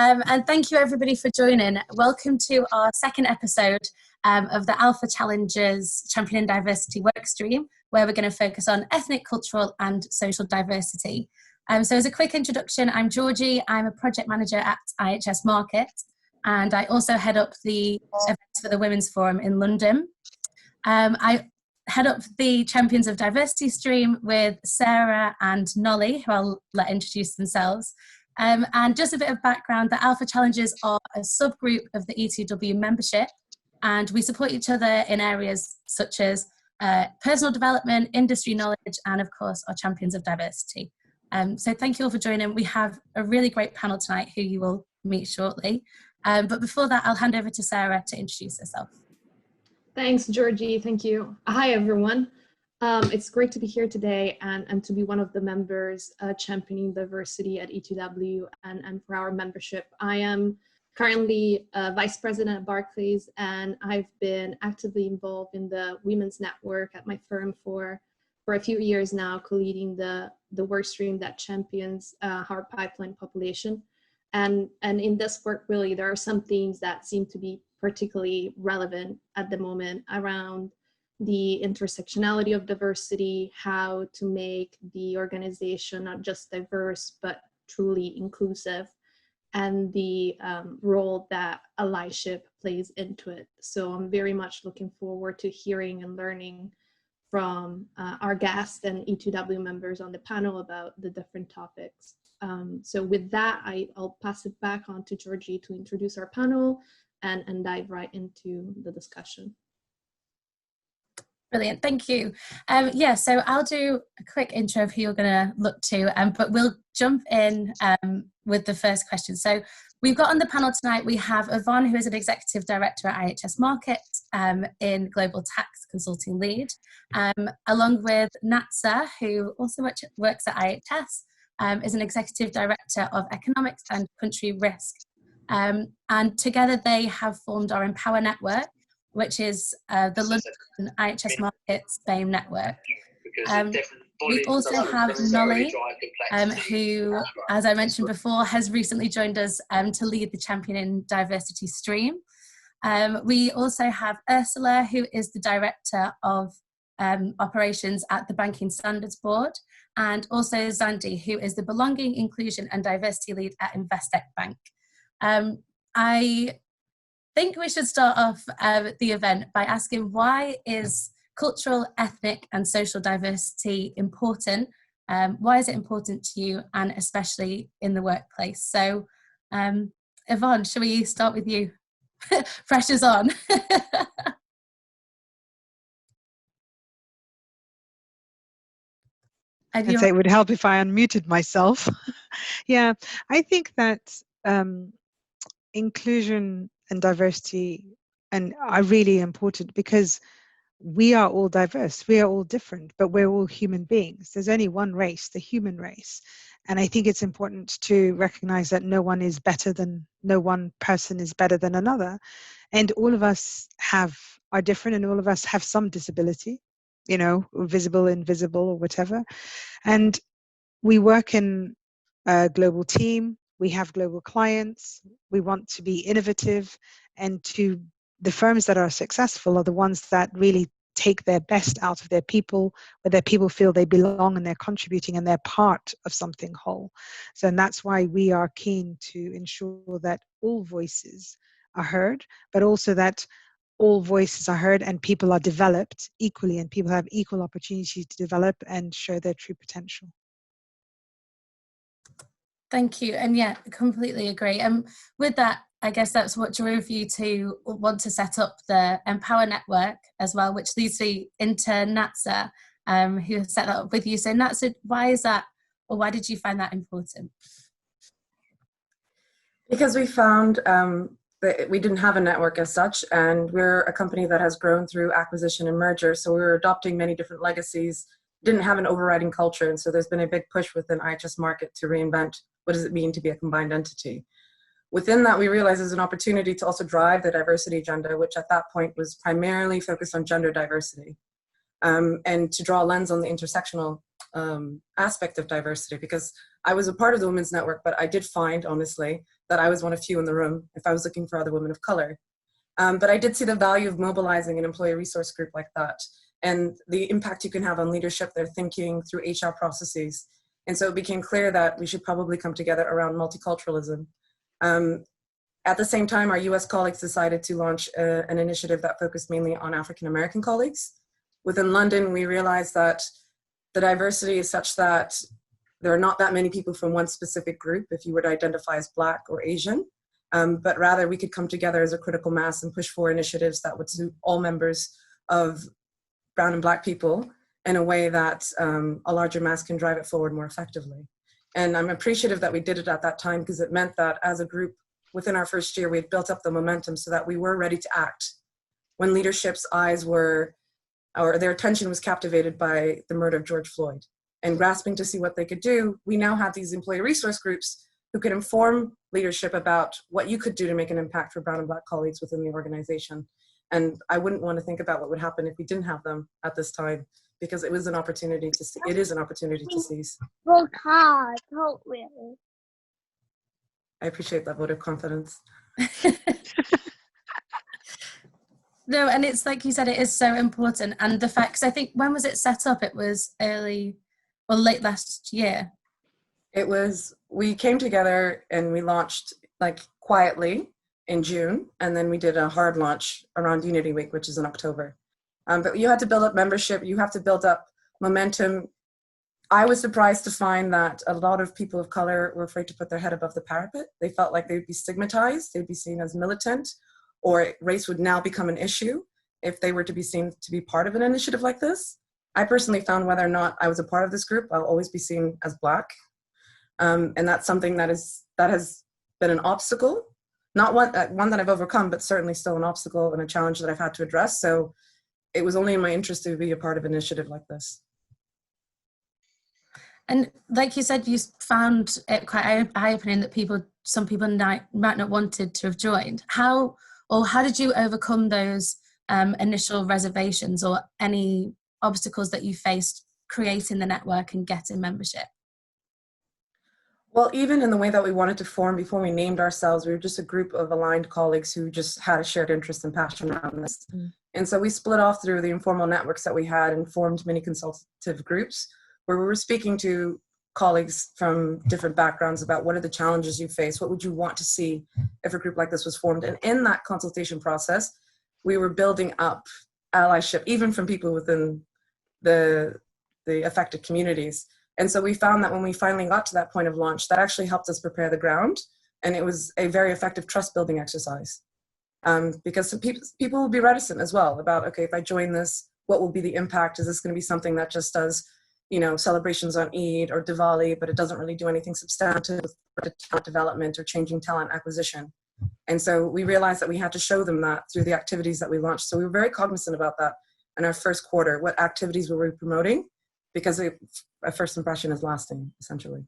And thank you everybody for joining. Welcome to our second episode of the Alpha Challenges Championing Diversity workstream, where we're going to focus on ethnic, cultural and social diversity. So as a quick introduction, I'm Georgie. I'm a project manager at IHS Markit, and I also head up the events for the Women's Forum in London. I head up the Champions of Diversity stream with Sarah and Nolly, who I'll let introduce themselves. And just a bit of background, the Alpha Challenges are a subgroup of the E2W membership, and we support each other in areas such as personal development, industry knowledge, and of course our Champions of Diversity. So thank you all for joining. We have a really great panel tonight who you will meet shortly. But before that, I'll hand over to Sarah to introduce herself. Thanks, Georgie. Thank you. Hi, everyone. It's great to be here today and to be one of the members championing diversity at E2W and for our membership. I am currently Vice President at Barclays, and I've been actively involved in the Women's Network at my firm for a few years now, co-leading the work stream that champions our pipeline population. And in this work, really, there are some themes that seem to be particularly relevant at the moment around the intersectionality of diversity, how to make the organization not just diverse, but truly inclusive, and the role that allyship plays into it. So I'm very much looking forward to hearing and learning from our guests and E2W members on the panel about the different topics. So with that, I'll pass it back on to Georgie to introduce our panel and dive right into the discussion. Brilliant, thank you. Yeah, so I'll do a quick intro of who you're going to look to, but we'll jump in with the first question. So we've got on the panel tonight, we have Yvonne, who is an Executive Director at IHS Markit in Global Tax Consulting Lead, along with Natsa, who also works at IHS, is an Executive Director of Economics and Country Risk. And together they have formed our Empower Network, which is the London IHS Markit Spain network. We also have Nolly, who, as I mentioned before, has recently joined us to lead the Championing Diversity stream. We also have Ursula, who is the Director of Operations at the Banking Standards Board, and also Zandi, who is the Belonging, Inclusion and Diversity Lead at Investec Bank. I think we should start off the event by asking, why is cultural, ethnic and social diversity important? Why is it important to you, and especially in the workplace? So Yvonne, shall we start with you? Pressure's on. I'd say it would help if I unmuted myself. Yeah, I think that inclusion and diversity are really important, because we are all diverse, we are all different, but we're all human beings. There's only one race, the human race. And I think it's important to recognize that no one person is better than another. And all of us are different, and all of us have some disability, visible, invisible, or whatever. And we work in a global team. We have global clients. We want to be innovative, and the firms that are successful are the ones that really take their best out of their people, where their people feel they belong and they're contributing and they're part of something whole. So, and that's why we are keen to ensure that all voices are heard, but also that all voices are heard and people are developed equally, and people have equal opportunity to develop and show their true potential. Thank you. And yeah, completely agree. And with that, I guess that's what drove you to want to set up the Empower Network as well, which leads into Natsa, who set that up with you. So Natsa, why is that, or why did you find that important? Because we found that we didn't have a network as such, and we're a company that has grown through acquisition and merger. So we were adopting many different legacies, didn't have an overriding culture. And so there's been a big push within IHS Markit to reinvent what does it mean to be a combined entity. Within that, we realized there's an opportunity to also drive the diversity agenda, which at that point was primarily focused on gender diversity, and to draw a lens on the intersectional aspect of diversity, because I was a part of the Women's Network, but I did find, honestly, that I was one of few in the room if I was looking for other women of color. But I did see the value of mobilizing an employee resource group like that and the impact you can have on leadership, their thinking through HR processes. And so it became clear that we should probably come together around multiculturalism. At the same time, our US colleagues decided to launch an initiative that focused mainly on African American colleagues. Within London, we realized that the diversity is such that there are not that many people from one specific group, if you were to identify as Black or Asian, but rather we could come together as a critical mass and push for initiatives that would suit all members of Brown and Black people in a way that a larger mass can drive it forward more effectively. And I'm appreciative that we did it at that time because it meant that as a group, within our first year, we had built up the momentum so that we were ready to act when leadership's eyes were, or their attention was captivated by the murder of George Floyd. And grasping to see what they could do, we now have these employee resource groups who could inform leadership about what you could do to make an impact for Brown and Black colleagues within the organization. And I wouldn't want to think about what would happen if we didn't have them at this time, because it was an opportunity to see, it is an opportunity to seize. Work hard, don't really. I appreciate that vote of confidence. No, and it's like you said, it is so important. And the fact, 'cause I think, when was it set up? It was late last year. It was, we came together and we launched like quietly in June, and then we did a hard launch around Unity Week, which is in October. But you had to build up membership, you have to build up momentum. I was surprised to find that a lot of people of color were afraid to put their head above the parapet. They felt like they'd be stigmatized, they'd be seen as militant, or race would now become an issue if they were to be seen to be part of an initiative like this. I personally found whether or not I was a part of this group, I'll always be seen as Black. And that's something that has been an obstacle, not one that I've overcome, but certainly still an obstacle and a challenge that I've had to address. So it was only in my interest to be a part of an initiative like this. And like you said, you found it quite eye-opening that some people might not wanted to have joined. How did you overcome those initial reservations or any obstacles that you faced creating the network and getting membership? Well, even in the way that we wanted to form before we named ourselves, we were just a group of aligned colleagues who just had a shared interest and passion around this. Mm. And so we split off through the informal networks that we had and formed many consultative groups where we were speaking to colleagues from different backgrounds about what are the challenges you face, what would you want to see if a group like this was formed. And in that consultation process, we were building up allyship, even from people within the affected communities. And so we found that when we finally got to that point of launch, that actually helped us prepare the ground. And it was a very effective trust building exercise. Because some people will be reticent as well about, okay, if I join this, what will be the impact? Is this going to be something that just does, celebrations on Eid or Diwali, but it doesn't really do anything substantive for talent development or changing talent acquisition? And so we realized that we had to show them that through the activities that we launched. So we were very cognizant about that in our first quarter. What activities were we promoting? Because a first impression is lasting, essentially.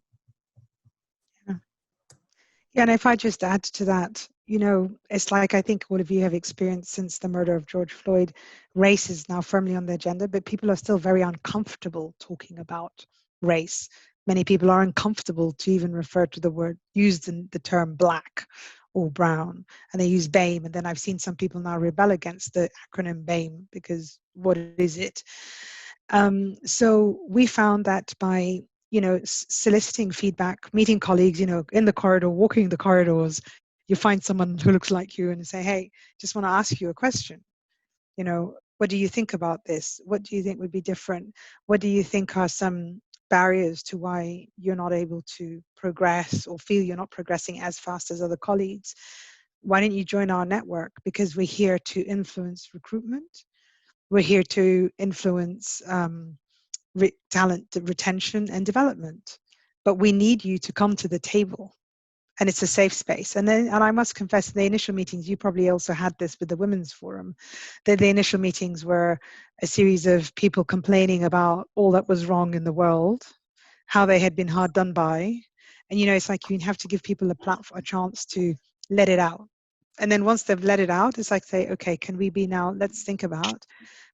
Yeah, and if I just add to that, it's like I think all of you have experienced since the murder of George Floyd, race is now firmly on the agenda, but people are still very uncomfortable talking about race. Many people are uncomfortable to even refer to use the term Black or brown, and they use BAME. And then I've seen some people now rebel against the acronym BAME because what is it? So we found that by soliciting feedback, meeting colleagues, in the corridor, walking the corridors, you find someone who looks like you and say, hey, just want to ask you a question. What do you think about this? What do you think would be different? What do you think are some barriers to why you're not able to progress or feel you're not progressing as fast as other colleagues? Why don't you join our network? Because we're here to influence recruitment. We're here to influence talent retention and development, but we need you to come to the table, and it's a safe space. And I must confess, the initial meetings, you probably also had this with the Women's Forum, that the initial meetings were a series of people complaining about all that was wrong in the world, how they had been hard done by, and it's like you have to give people a chance to let it out. And then once they've let it out, it's like, say, okay, can we be now, let's think about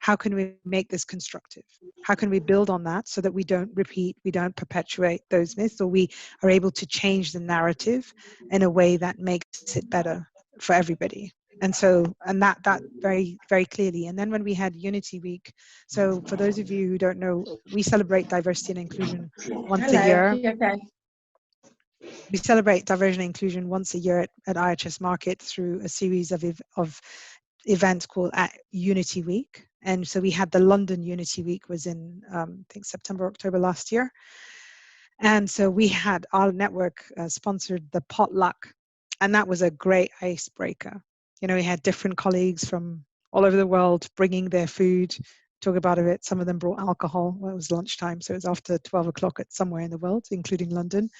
how can we make this constructive? How can we build on that so that we don't repeat, we don't perpetuate those myths, or we are able to change the narrative in a way that makes it better for everybody. And so, and that very, very clearly. And then when we had Unity Week, so for those of you who don't know, we celebrate diversity and inclusion once a year. Okay. We celebrate diversity and inclusion once a year at IHS Markit through a series of events called Unity Week. And so we had the London Unity Week was in, I think, September, October last year. And so we had our network sponsored the potluck, and that was a great icebreaker. You know, we had different colleagues from all over the world bringing their food, talk about it. Some of them brought alcohol. Well, it was lunchtime, so it was after 12 o'clock at somewhere in the world, including London.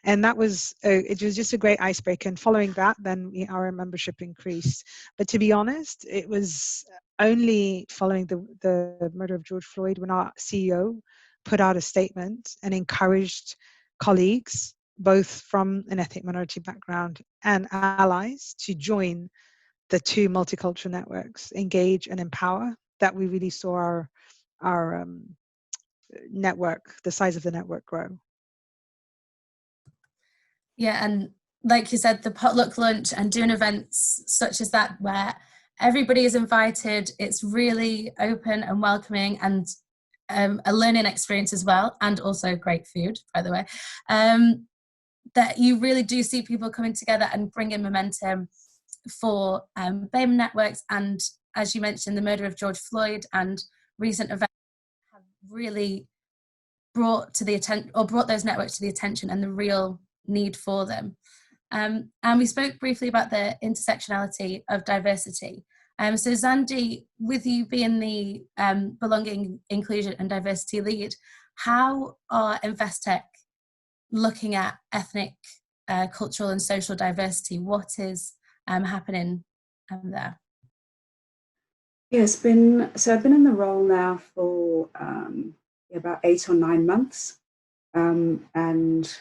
And that was, it was just a great icebreaker. And following that, then our membership increased. But to be honest, it was only following the murder of George Floyd when our CEO put out a statement and encouraged colleagues, both from an ethnic minority background and allies, to join the two multicultural networks, engage and empower, that we really saw our network, the size of the network, grow. Yeah, and like you said, the potluck lunch and doing events such as that where everybody is invited, it's really open and welcoming, and a learning experience as well, and also great food, by the way, that you really do see people coming together and bringing momentum for BAME networks. And as you mentioned, the murder of George Floyd and recent events have really brought those networks to the attention and the real need for them. And we spoke briefly about the intersectionality of diversity. So Zandi, with you being the belonging, inclusion and diversity lead, how are Investec looking at ethnic, cultural and social diversity? What is happening there? Yeah, I've been in the role now for about 8 or 9 months, and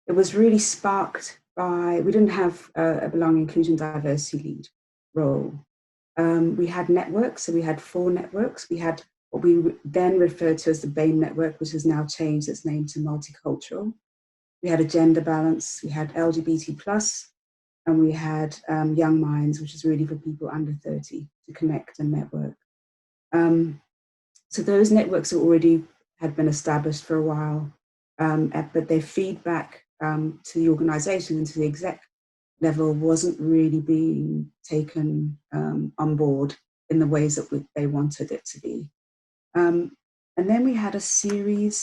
it was really sparked by, we didn't have a belonging, inclusion, diversity lead role. We had networks, so we had 4 networks. We had what we then referred to as the BAME network, which has now changed its name to multicultural. We had a gender balance, we had LGBT+, and we had Young Minds, which is really for people under 30 to connect and network. So those networks had been established for a while, but their feedback to the organization and to the exec level wasn't really being taken on board in the ways that they wanted it to be. And then we had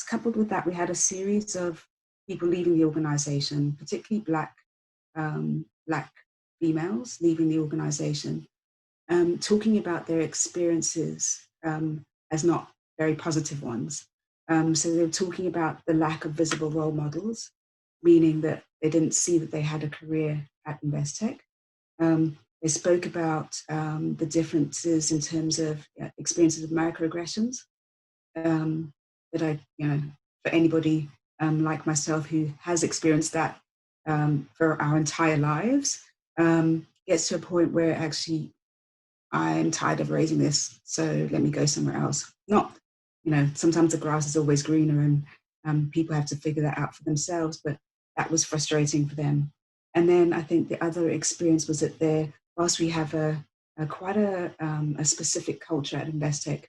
coupled with that, we had a series of people leaving the organization, particularly Black females leaving the organization, talking about their experiences as not very positive ones. So they were talking about the lack of visible role models, meaning that they didn't see that they had a career at Investec. They spoke about the differences in terms of experiences of microaggressions that for anybody like myself who has experienced that for our entire lives, gets to a point where actually I'm tired of raising this, so let me go somewhere else. Not, sometimes the grass is always greener and people have to figure that out for themselves, but that was frustrating for them. And then I think the other experience was that whilst we have quite a specific culture at Investec,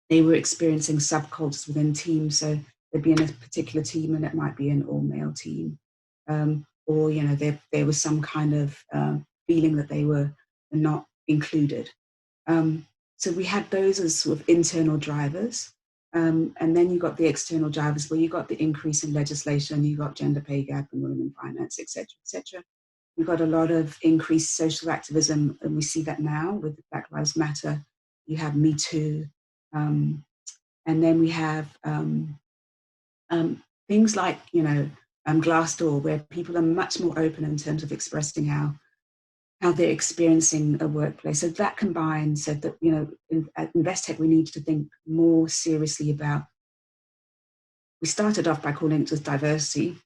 they were experiencing subcultures within teams. So they'd be in a particular team and it might be an all-male team. Or, there was some kind of feeling that they were not included. So we had those as sort of internal drivers. And then you got the external drivers where you got the increase in legislation, you got gender pay gap and women in finance, et cetera, et cetera. We've got a lot of increased social activism, and we see that now with Black Lives Matter. You have Me Too. And then we have things like, Glassdoor, where people are much more open in terms of expressing how they're experiencing a workplace. So that combined said that, at Investec, we need to think more seriously about, we started off by calling it just diversity,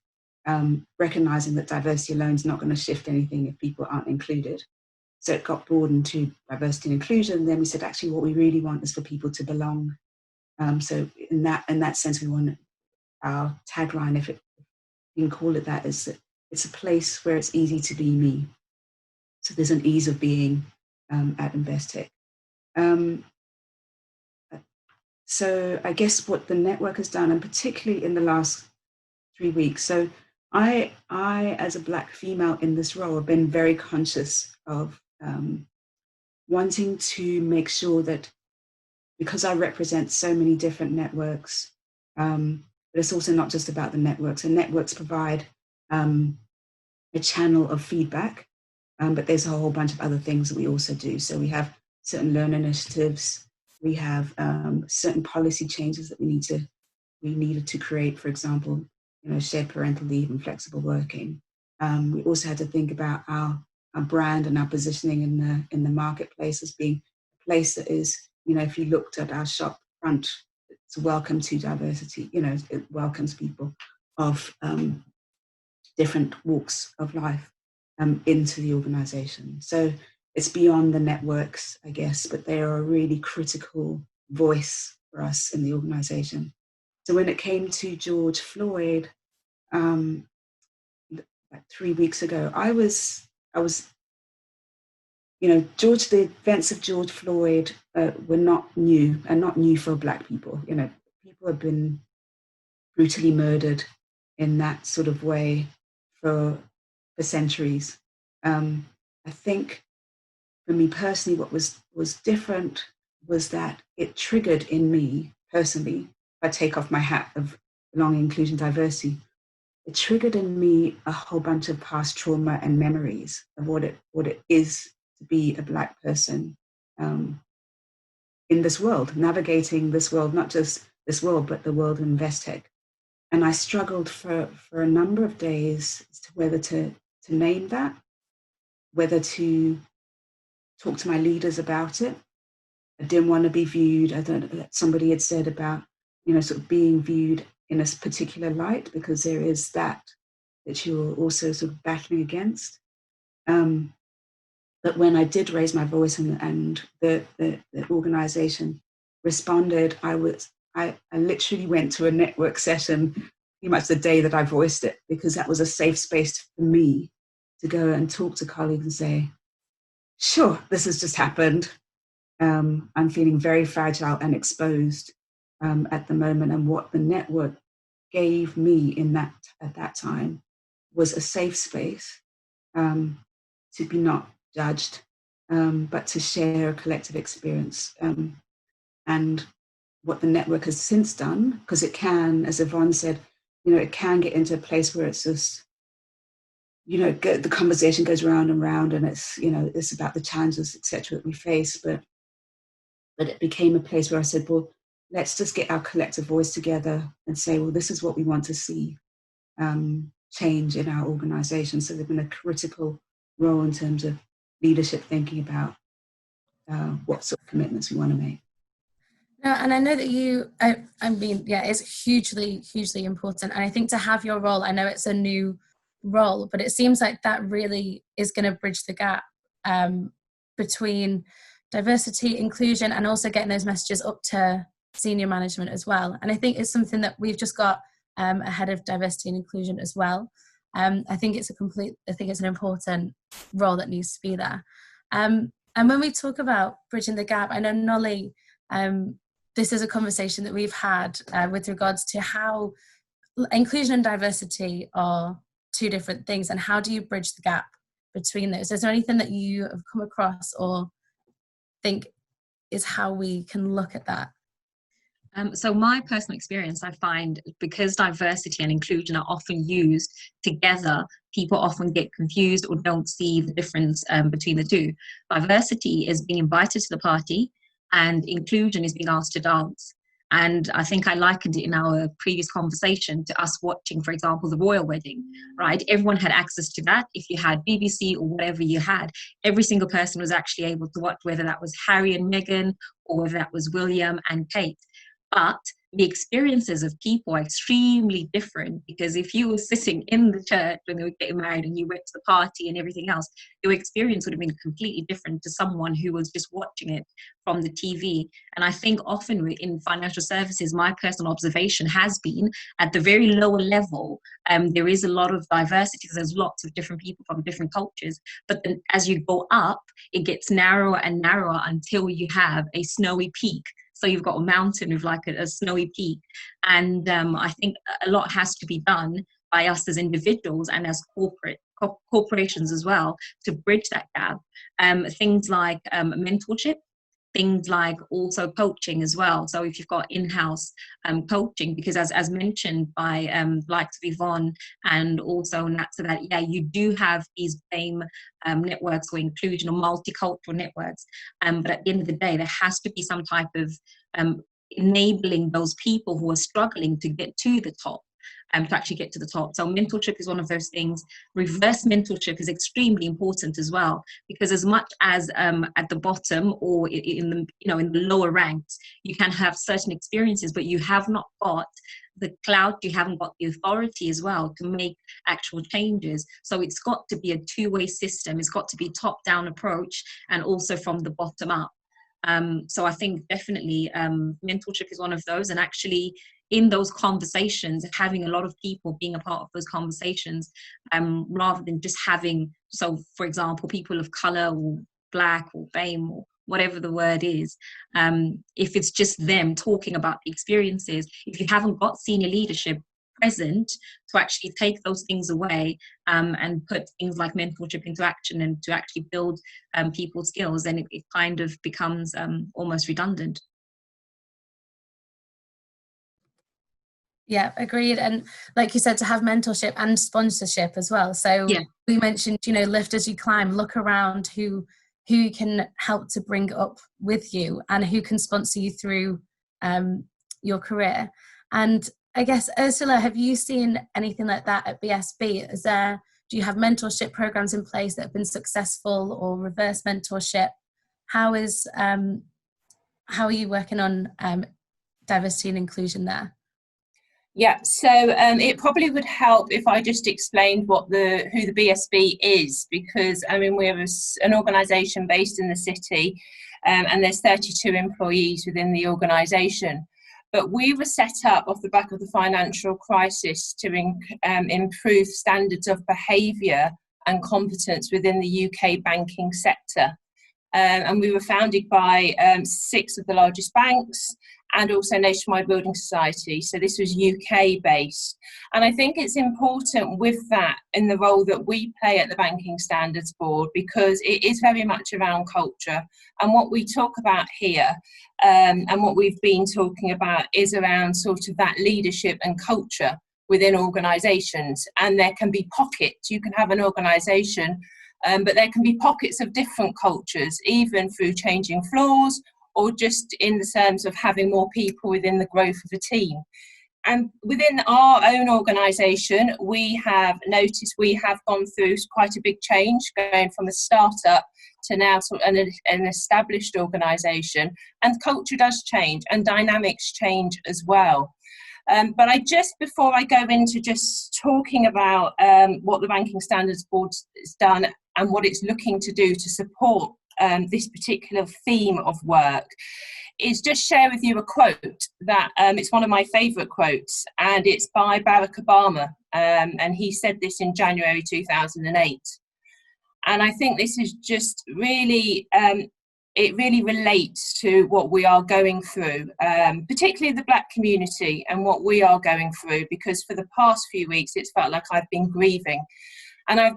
recognizing that diversity alone is not going to shift anything if people aren't included. So it got broadened to diversity and inclusion. And then we said, actually, what we really want is for people to belong. So in that sense, we want our tagline, if you can call it that, is that it's a place where it's easy to be me. So there's an ease of being at Investec. So I guess what the network has done, and particularly in the last 3 weeks, so I as a Black female in this role, have been very conscious of wanting to make sure that, because I represent so many different networks, but it's also not just about the networks. And networks provide a channel of feedback, but there's a whole bunch of other things that we also do. So we have certain learn initiatives, we have certain policy changes that we needed to create, for example, shared parental leave and flexible working. We also had to think about our brand and our positioning in the marketplace as being a place that is, if you looked at our shop front, it's a welcome to diversity. It welcomes people of different walks of life into the organization. So it's beyond the networks, I guess, but they are a really critical voice for us in the organization. So when it came to George Floyd, like 3 weeks ago, I was, the events of George Floyd were not new, and not new for Black people. People have been brutally murdered in that sort of way for centuries. I think for me personally, what was different was that it triggered in me personally, if I take off my hat of belonging, inclusion, diversity, it triggered in me a whole bunch of past trauma and memories of what it is to be a Black person in this world, navigating this world, not just this world, but the world in Investec. And I struggled for a number of days as to whether to name that, whether to talk to my leaders about it. I didn't want to be viewed, I don't know, somebody had said about, sort of being viewed in a particular light, because there is that you're also sort of battling against. But when I did raise my voice and the organization responded, I literally went to a network session pretty much the day that I voiced it, because that was a safe space for me to go and talk to colleagues and say, sure, this has just happened. I'm feeling very fragile and exposed at the moment. And what the network gave me at that time was a safe space to be not judged, but to share a collective experience. And what the network has since done, because it can, as Yvonne said, it can get into a place where it's just, the conversation goes round and round, and it's about the challenges, etc., that we face. But it became a place where I said, well, let's just get our collective voice together and say, well, this is what we want to see change in our organization. So they've been a critical role in terms of leadership, thinking about what sort of commitments we want to make. No, and I know that it's hugely, hugely important. And I think to have your role, I know it's a new role, but it seems like that really is going to bridge the gap between diversity, inclusion, and also getting those messages up to senior management as well. And I think it's something that we've just got a head of diversity and inclusion as well. I think it's an important role that needs to be there. And when we talk about bridging the gap, I know Nolly, this is a conversation that we've had with regards to how inclusion and diversity are two different things, and how do you bridge the gap between those? Is there anything that you have come across or think is how we can look at that? So my personal experience, I find, because diversity and inclusion are often used together, people often get confused or don't see the difference between the two. Diversity is being invited to the party, and inclusion is being asked to dance. And I think I likened it in our previous conversation to us watching, for example, the royal wedding, right? Everyone had access to that. If you had BBC or whatever you had, every single person was actually able to watch, whether that was Harry and Meghan or whether that was William and Kate. But the experiences of people are extremely different, because if you were sitting in the church when they were getting married and you went to the party and everything else, your experience would have been completely different to someone who was just watching it from the TV. And I think often in financial services, my personal observation has been at the very lower level, there is a lot of diversity. There's lots of different people from different cultures. But then as you go up, it gets narrower and narrower until you have a snowy peak. So you've got a mountain with like a snowy peak. And I think a lot has to be done by us as individuals and as corporations as well to bridge that gap. Things like mentorship, things like also coaching as well. So if you've got in-house coaching, because as mentioned by likes of Yvonne and also Nat, so that yeah, you do have these BAME networks or inclusion or multicultural networks, but at the end of the day, there has to be some type of enabling those people who are struggling to get to the top. To actually get to the top. So mentorship is one of those things. Reverse mentorship is extremely important as well, because as much as at the bottom or in the in the lower ranks, you can have certain experiences, but you have not got the clout, you haven't got the authority as well to make actual changes. So it's got to be a two-way system. It's got to be top-down approach and also from the bottom up. So I think definitely mentorship is one of those, and actually in those conversations, having a lot of people being a part of those conversations, rather than just having, so for example, people of color or black or BAME or whatever the word is, if it's just them talking about the experiences, if you haven't got senior leadership present to actually take those things away and put things like mentorship into action and to actually build people's skills, then it kind of becomes almost redundant. Yeah, agreed. And like you said, to have mentorship and sponsorship as well. So yeah, we mentioned, lift as you climb, look around who can help to bring up with you and who can sponsor you through your career. And I guess, Ursula, have you seen anything like that at BSB? Do you have mentorship programs in place that have been successful, or reverse mentorship? How are you working on diversity and inclusion there? Yeah, so it probably would help if I just explained who the BSB is, because I mean we're an organisation based in the city, and there's 32 employees within the organisation. But we were set up off the back of the financial crisis to improve standards of behaviour and competence within the UK banking sector. And we were founded by 6 of the largest banks and also Nationwide Building Society. So this was UK based. And I think it's important with that in the role that we play at the Banking Standards Board, because it is very much around culture. And what we talk about here and what we've been talking about is around sort of that leadership and culture within organisations. And there can be pockets. You can have an organisation, but there can be pockets of different cultures, even through changing floors or just in the terms of having more people within the growth of a team. And within our own organisation, we have noticed we have gone through quite a big change, going from a start-up to now sort of an established organisation. And culture does change and dynamics change as well. But before I go into just talking about what the Banking Standards Board has done and what it's looking to do to support this particular theme of work, is just share with you a quote that it's one of my favourite quotes, and it's by Barack Obama, and he said this in January 2008. And I think this is just really, it really relates to what we are going through, particularly the Black community and what we are going through, because for the past few weeks it's felt like I've been grieving. And I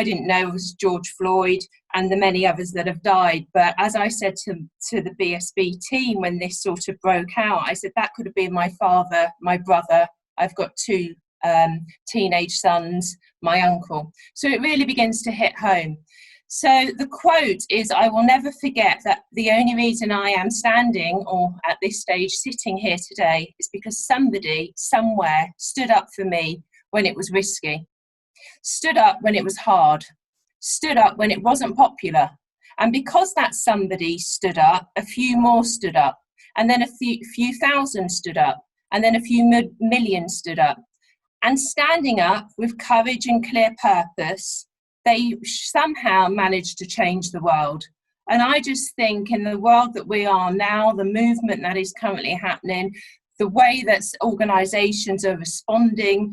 didn't know it was George Floyd and the many others that have died. But as I said to the BSB team when this sort of broke out, I said that could have been my father, my brother. I've got 2 teenage sons, my uncle. So it really begins to hit home. So the quote is, "I will never forget that the only reason I am standing, or at this stage sitting here today, is because somebody somewhere stood up for me when it was risky. Stood up when it was hard, stood up when it wasn't popular. And because that somebody stood up, a few more stood up. and then a few thousand stood up, and then a few million stood up. And standing up with courage and clear purpose, they somehow managed to change the world. And I just think in the world that we are now, the movement that is currently happening, the way that organisations are responding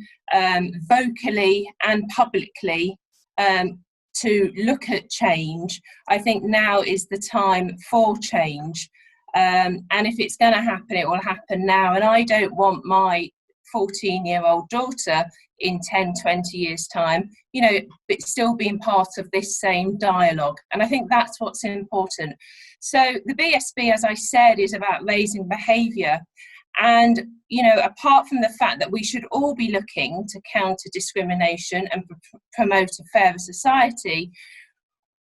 vocally and publicly to look at change, I think now is the time for change. And if it's going to happen, it will happen now. And I don't want my 14-year-old daughter in 10, 20 years' time, you know, but still being part of this same dialogue. And I think that's what's important. So the BSB, as I said, is about raising behaviour. And, you know, apart from the fact that we should all be looking to counter discrimination and promote a fairer society,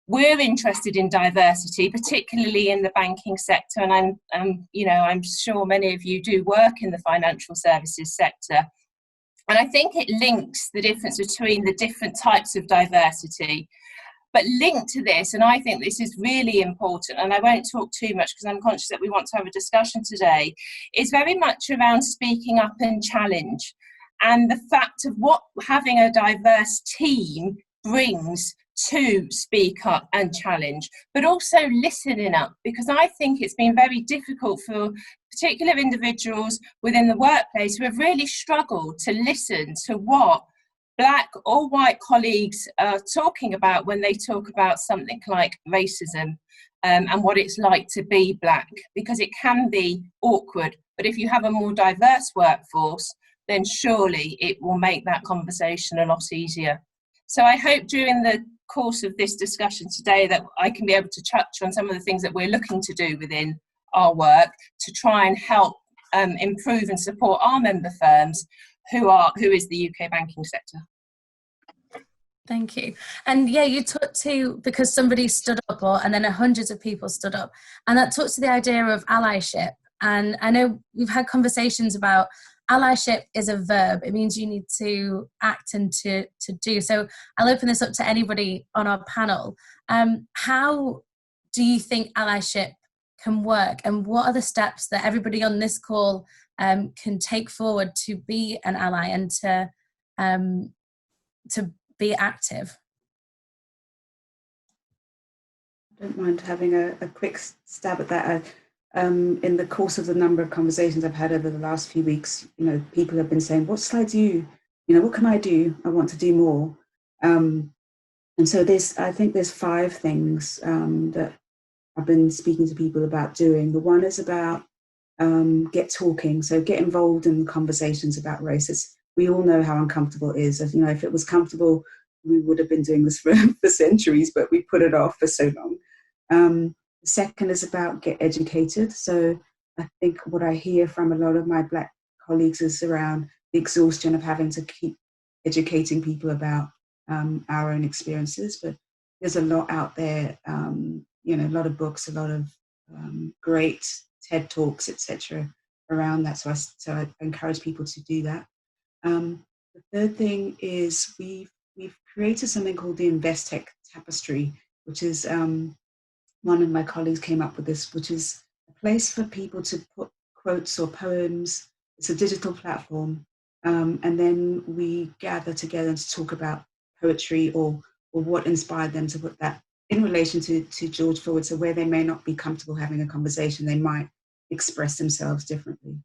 we're interested in diversity, particularly in the banking sector. And I'm sure many of you do work in the financial services sector. And I think it links the difference between the different types of diversity. But linked to this, and I think this is really important, and I won't talk too much because I'm conscious that we want to have a discussion today, is very much around speaking up and challenge. And the fact of what having a diverse team brings to speak up and challenge, but also listening up, because I think it's been very difficult for particular individuals within the workplace who have really struggled to listen to what Black or white colleagues are talking about when they talk about something like racism and what it's like to be Black, because it can be awkward. But if you have a more diverse workforce, then surely it will make that conversation a lot easier. So I hope during the course of this discussion today that I can be able to touch on some of the things that we're looking to do within our work to try and help improve and support our member firms who is the UK banking sector. Thank you. And yeah, you talked to, because somebody stood up, and then hundreds of people stood up, and that talks to the idea of allyship. And I know we've had conversations about allyship is a verb. It means you need to act and to do. So I'll open this up to anybody on our panel. How do you think allyship can work, and what are the steps that everybody on this call can take forward to be an ally and to be active? I don't mind having a quick stab at that. In the course of the number of conversations I've had over the last few weeks, you know, people have been saying, what slides you know, what can I do? I want to do more. And so I think there's 5 things that I've been speaking to people about doing. The one is about get talking, so get involved in conversations about race. We all know how uncomfortable it is. You know, if it was comfortable, we would have been doing this for centuries, but we put it off for so long. The second is about get educated. So I think what I hear from a lot of my Black colleagues is around the exhaustion of having to keep educating people about our own experiences. But there's a lot out there, you know, a lot of books, a lot of great TED Talks, etc. around that. So I encourage people to do that. The third thing is we've created something called the InvestTech Tapestry, which is one of my colleagues came up with this, which is a place for people to put quotes or poems. It's a digital platform, and then we gather together to talk about poetry or what inspired them to put that in relation to George Floyd. So where they may not be comfortable having a conversation, they might express themselves differently.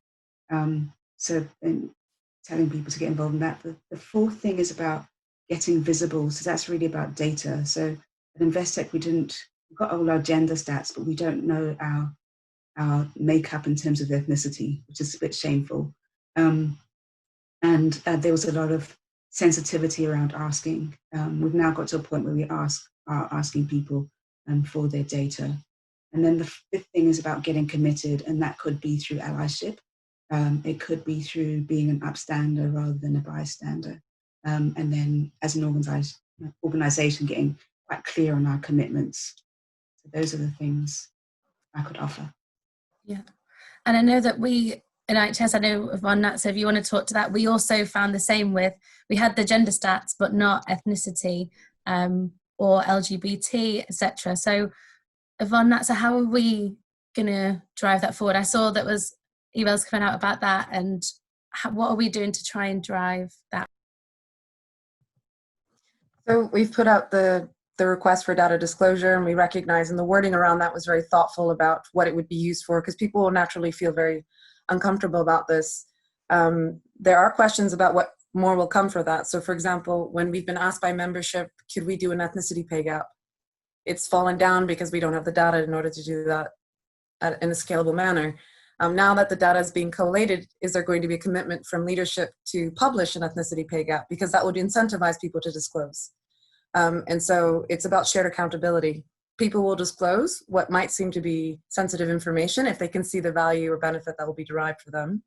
So telling people to get involved in that. The fourth thing is about getting visible. So that's really about data. So at Investec, we've got all our gender stats, but we don't know our makeup in terms of ethnicity, which is a bit shameful. And there was a lot of sensitivity around asking. We've now got to a point where we are asking people for their data. And then the fifth thing is about getting committed, and that could be through allyship. It could be through being an upstander rather than a bystander. And then as an organization, getting quite clear on our commitments. So those are the things I could offer. Yeah. And I know that we, in IHS, I know Yvonne, Nat, so if you want to talk to that, we also found the same we had the gender stats, but not ethnicity or LGBT, etc. So Yvonne, Nat, so how are we going to drive that forward? I saw that was emails coming out about that, and what are we doing to try and drive that? So we've put out the request for data disclosure, and we recognize, and the wording around that was very thoughtful about what it would be used for, because people will naturally feel very uncomfortable about this. There are questions about what more will come for that. So for example, when we've been asked by membership, could we do an ethnicity pay gap? It's fallen down because we don't have the data in order to do that in a scalable manner. Now that the data is being collated, is there going to be a commitment from leadership to publish an ethnicity pay gap? Because that would incentivize people to disclose. And so it's about shared accountability. People will disclose what might seem to be sensitive information if they can see the value or benefit that will be derived for them.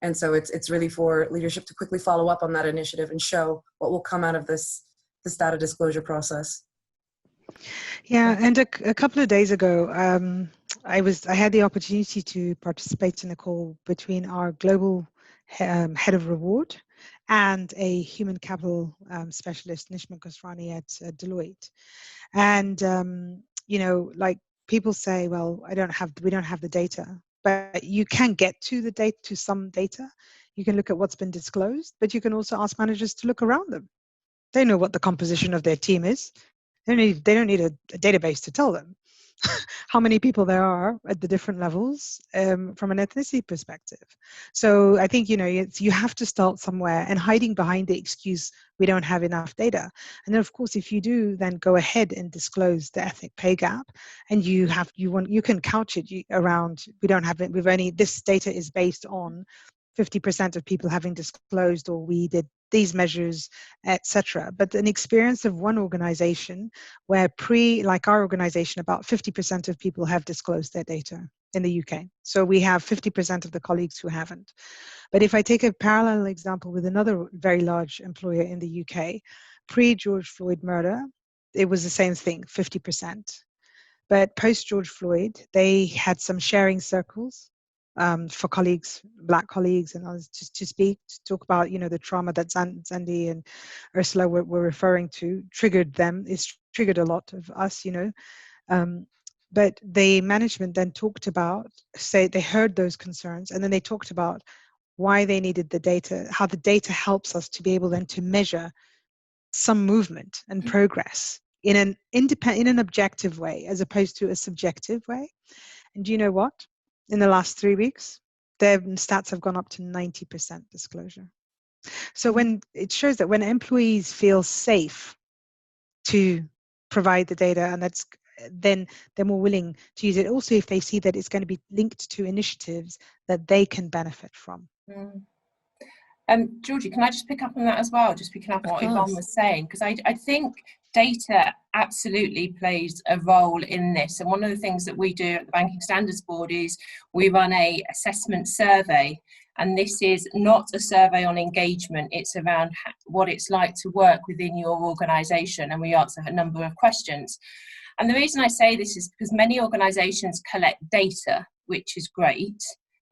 And so it's really for leadership to quickly follow up on that initiative and show what will come out of this data disclosure process. Yeah, and a couple of days ago, I had the opportunity to participate in a call between our global head of reward and a human capital specialist, Nishma Khosrani at Deloitte. And you know, like people say, well, we don't have the data, but you can get to the data, to some data. You can look at what's been disclosed, but you can also ask managers to look around them. They know what the composition of their team is. They don't need a database to tell them how many people there are at the different levels from an ethnicity perspective. So I think, you know, you have to start somewhere, and hiding behind the excuse we don't have enough data. And then of course, if you do, then go ahead and disclose the ethnic pay gap, and you can couch it around, we don't have it, this data is based on 50% of people having disclosed, or we did these measures, etc. But an experience of one organization where like our organization, about 50% of people have disclosed their data in the UK. So we have 50% of the colleagues who haven't. But if I take a parallel example with another very large employer in the UK, pre-George Floyd murder, it was the same thing, 50%. But post-George Floyd, they had some sharing circles for colleagues, Black colleagues and others, to talk about, you know, the trauma that Zandy and Ursula were referring to, triggered them. It's triggered a lot of us, you know. But the management then talked about, they heard those concerns, and then they talked about why they needed the data, how the data helps us to be able then to measure some movement and progress in an objective way, as opposed to a subjective way. And do you know what? In the last 3 weeks, their stats have gone up to 90% disclosure. So when it shows that when employees feel safe to provide the data, and then they're more willing to use it. Also, if they see that it's going to be linked to initiatives that they can benefit from. Georgie, can I just pick up on that as well? Just picking up on what Yvonne was saying, because I think data absolutely plays a role in this. And one of the things that we do at the Banking Standards Board is we run a assessment survey. And this is not a survey on engagement. It's around what it's like to work within your organisation. And we answer a number of questions. And the reason I say this is because many organisations collect data, which is great.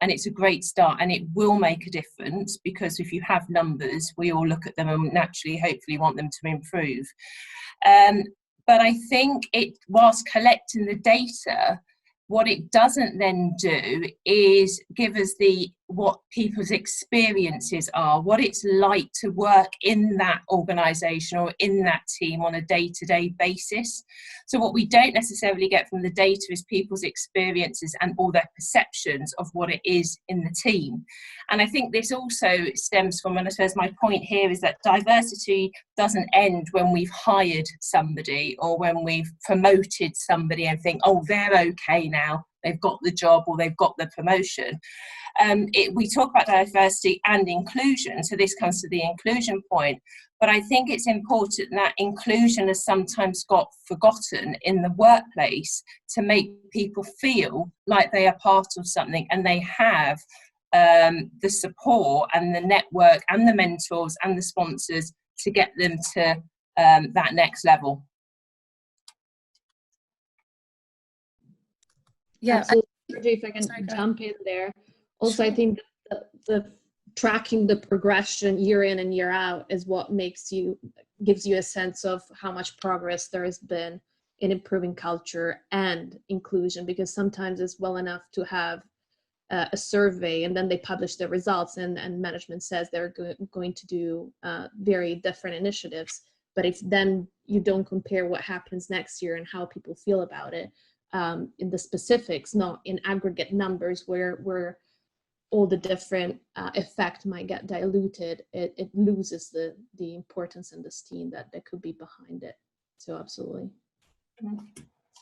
And it's a great start, and it will make a difference, because if you have numbers, we all look at them and naturally, hopefully want them to improve. But I think whilst collecting the data, what it doesn't then do is give us what people's experiences are, what it's like to work in that organisation or in that team on a day-to-day basis. So what we don't necessarily get from the data is people's experiences and all their perceptions of what it is in the team. And I think this also stems from, and I suppose my point here is that diversity doesn't end when we've hired somebody or when we've promoted somebody and think, oh, they're okay now, they've got the job or they've got the promotion. We talk about diversity and inclusion, so this comes to the inclusion point, but I think it's important that inclusion has sometimes got forgotten in the workplace to make people feel like they are part of something and they have the support and the network and the mentors and the sponsors to get them to that next level. Yeah, absolutely. If I can jump in there. Also, I think that the tracking the progression year in and year out is what gives you a sense of how much progress there has been in improving culture and inclusion, because sometimes it's well enough to have a survey and then they publish the results and management says they're going to do very different initiatives. But if then you don't compare what happens next year and how people feel about it in the specifics, not in aggregate numbers where all the different effect might get diluted, it loses the importance and the steam that could be behind it. So absolutely.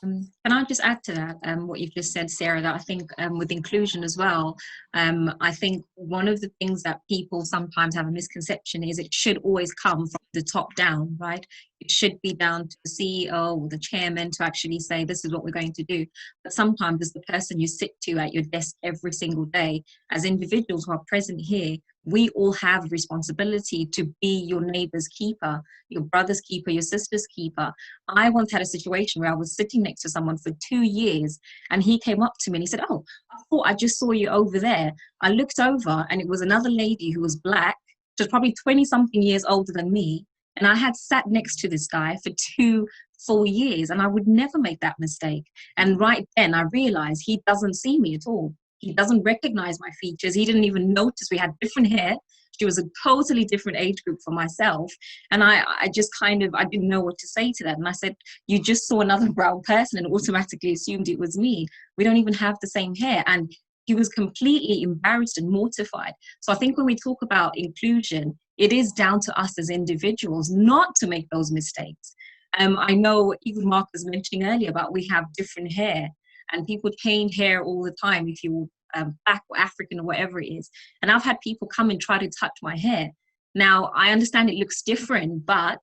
Can I just add to that what you've just said, Sarah, that I think with inclusion as well, I think one of the things that people sometimes have a misconception is it should always come from the top down, right? It should be down to the CEO or the chairman to actually say, this is what we're going to do. But sometimes as the person you sit to at your desk every single day, as individuals who are present here, we all have responsibility to be your neighbor's keeper, your brother's keeper, your sister's keeper. I once had a situation where I was sitting next to someone for 2 years and he came up to me and he said, oh, I thought I just saw you over there. I looked over and it was another lady who was black. She was probably 20 something years older than me. And I had sat next to this guy for 2 full years and I would never make that mistake. And right then I realized he doesn't see me at all. He doesn't recognize my features. He didn't even notice we had different hair. She was a totally different age group from myself. And I just I didn't know what to say to that. And I said, you just saw another brown person and automatically assumed it was me. We don't even have the same hair. And he was completely embarrassed and mortified. So I think when we talk about inclusion, it is down to us as individuals not to make those mistakes. I know even Mark was mentioning earlier about we have different hair. And people change hair all the time if you're black or African or whatever it is. And I've had people come and try to touch my hair. Now, I understand it looks different, but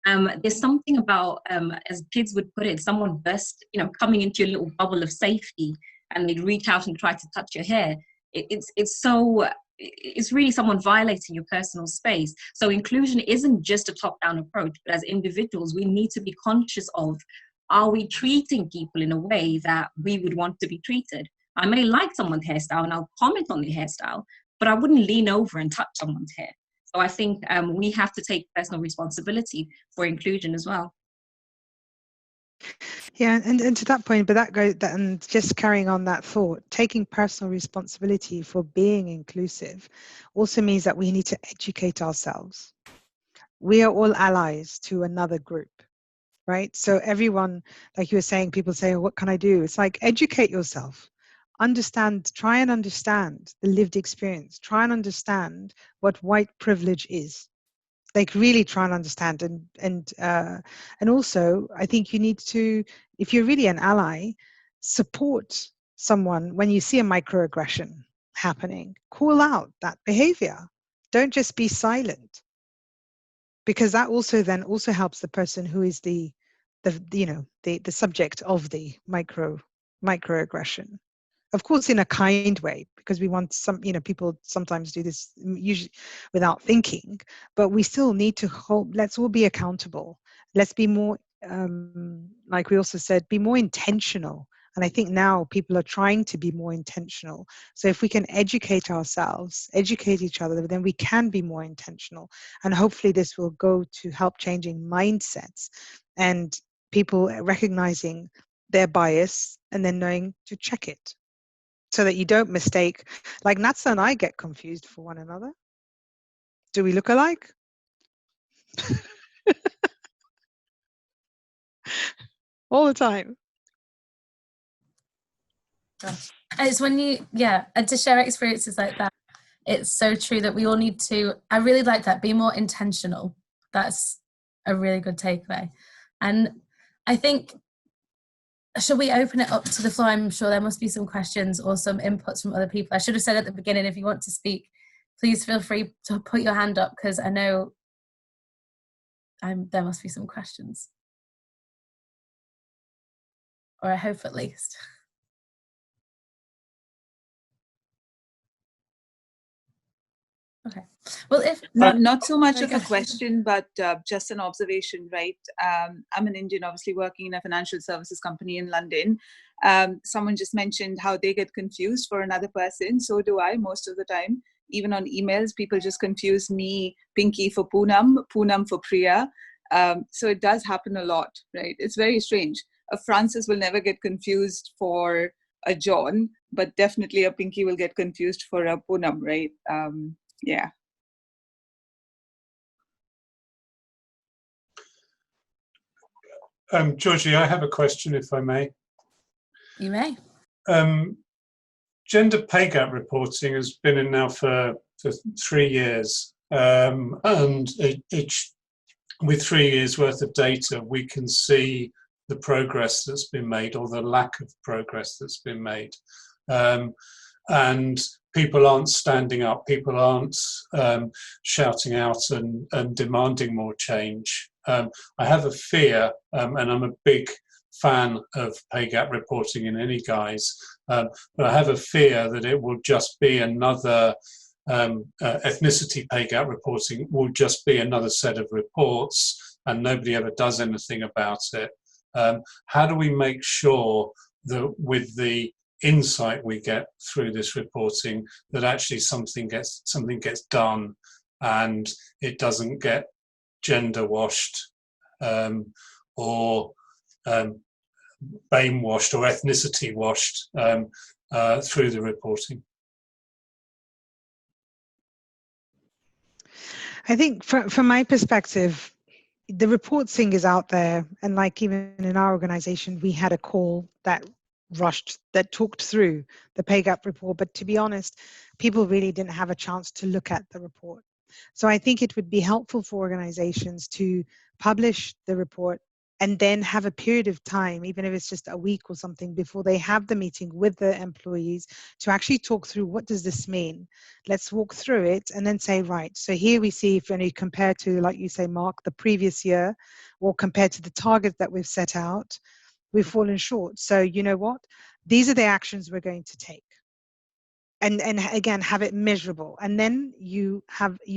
there's something about, as kids would put it, someone burst, coming into your little bubble of safety and they'd reach out and try to touch your hair. It's really someone violating your personal space. So inclusion isn't just a top-down approach, but as individuals, we need to be conscious of, are we treating people in a way that we would want to be treated? I may like someone's hairstyle and I'll comment on their hairstyle, but I wouldn't lean over and touch someone's hair. So I think we have to take personal responsibility for inclusion as well. Yeah, and to that point, but that goes, and just carrying on that thought, taking personal responsibility for being inclusive also means that we need to educate ourselves. We are all allies to another group. Right? So everyone, like you were saying, people say, oh, what can I do? It's like, educate yourself, try and understand the lived experience, try and understand what white privilege is. Like really try and understand. And also, I think you need to, if you're really an ally, support someone when you see a microaggression happening. Call out that behavior. Don't just be silent. Because that also helps the person who is the subject of the microaggression. Of course, in a kind way, because we want people sometimes do this usually without thinking, but we still need to let's all be accountable. Let's be more, like we also said, be more intentional. And I think now people are trying to be more intentional. So if we can educate ourselves, educate each other, then we can be more intentional. And hopefully this will go to help changing mindsets and people recognizing their bias and then knowing to check it so that you don't mistake. Like Natsa and I get confused for one another. Do we look alike? All the time. It's when and to share experiences like that, it's so true that we all need to, I really like that, be more intentional. That's a really good takeaway. And I think, should we open it up to the floor? I'm sure there must be some questions or some inputs from other people. I should have said at the beginning, if you want to speak, please feel free to put your hand up, because I know there must be some questions. Or I hope at least. Okay. Well, if not so much of a question, but just an observation, right? I'm an Indian, obviously working in a financial services company in London. Someone just mentioned how they get confused for another person. So do I most of the time. Even on emails, people just confuse me, Pinky, for Poonam, Poonam for Priya. So it does happen a lot, right? It's very strange. A Francis will never get confused for a John, but definitely a Pinky will get confused for a Poonam, right? Yeah. Georgie, I have a question, if I may. You may. Gender pay gap reporting has been in now for 3 years, and with 3 years worth of data, we can see the progress that's been made or the lack of progress that's been made. And people aren't standing up, people aren't shouting out and demanding more change. I have a fear, and I'm a big fan of pay gap reporting in any guise, but I have a fear that it will just be another ethnicity pay gap reporting will just be another set of reports and nobody ever does anything about it. How do we make sure that with the insight we get through this reporting that actually something gets done and it doesn't get gender washed or BAME washed or ethnicity washed through the reporting? I think from my perspective, the reporting is out there, and like even in our organization, we had a call that talked through the pay gap report, but to be honest, people really didn't have a chance to look at the report. So I think it would be helpful for organizations to publish the report and then have a period of time, even if it's just a week or something, before they have the meeting with the employees to actually talk through what does this mean. Let's walk through it and then say, right, so here we see if when you compare to, like you say, Mark, the previous year, or compared to the target that we've set out, we've fallen short. So you know what? These are the actions we're going to take. And again, have it measurable. And then you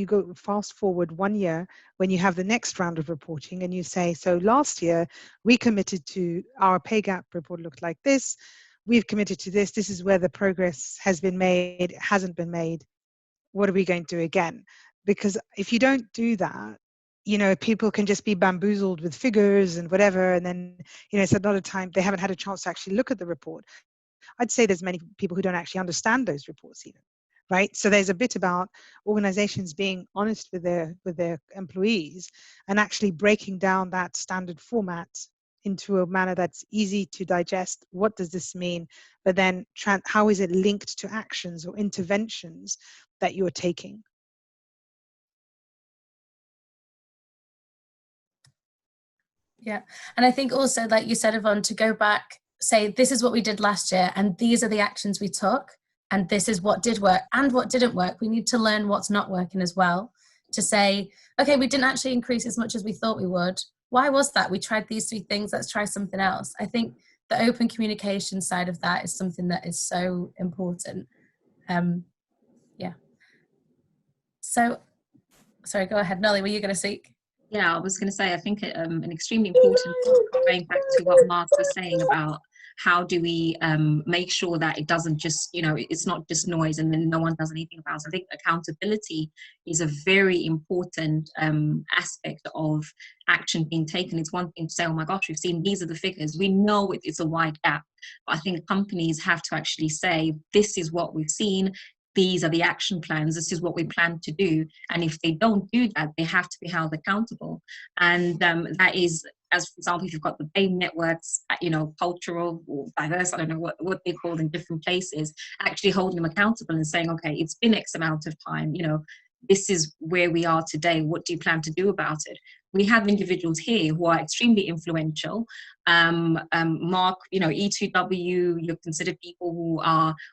go fast forward 1 year when you have the next round of reporting and you say, so last year we committed to, our pay gap report looked like this. We've committed to this. This is where the progress has been made, hasn't been made. What are we going to do again? Because if you don't do that, you know, people can just be bamboozled with figures and whatever. And then, you know, it's another time they haven't had a chance to actually look at the report. I'd say there's many people who don't actually understand those reports even, right? So there's a bit about organizations being honest with their employees and actually breaking down that standard format into a manner that's easy to digest. What does this mean? But then how is it linked to actions or interventions that you're taking? Yeah, and I think also, like you said, Yvonne, to go back, say, this is what we did last year, and these are the actions we took, and this is what did work and what didn't work. We need to learn what's not working as well, to say, okay, we didn't actually increase as much as we thought we would. Why was that? We tried these 3 things, let's try something else. I think the open communication side of that is something that is so important. Yeah. So, sorry, go ahead. Nolly, were you going to speak? Yeah, I was going to say, I think an extremely important point, going back to what Mark was saying about how do we make sure that it doesn't just, you know, it's not just noise and then no one does anything about it. I think accountability is a very important aspect of action being taken. It's one thing to say, oh my gosh, we've seen these are the figures. We know it's a wide gap. But I think companies have to actually say, this is what we've seen. These are the action plans, this is what we plan to do. And if they don't do that, they have to be held accountable. And that is, as for example, if you've got the BAME networks, you know, cultural or diverse, I don't know what they're called in different places, actually holding them accountable and saying, okay, it's been X amount of time, you know, this is where we are today, what do you plan to do about it? We have individuals here who are extremely influential. Mark, you know, E2W, you're considered people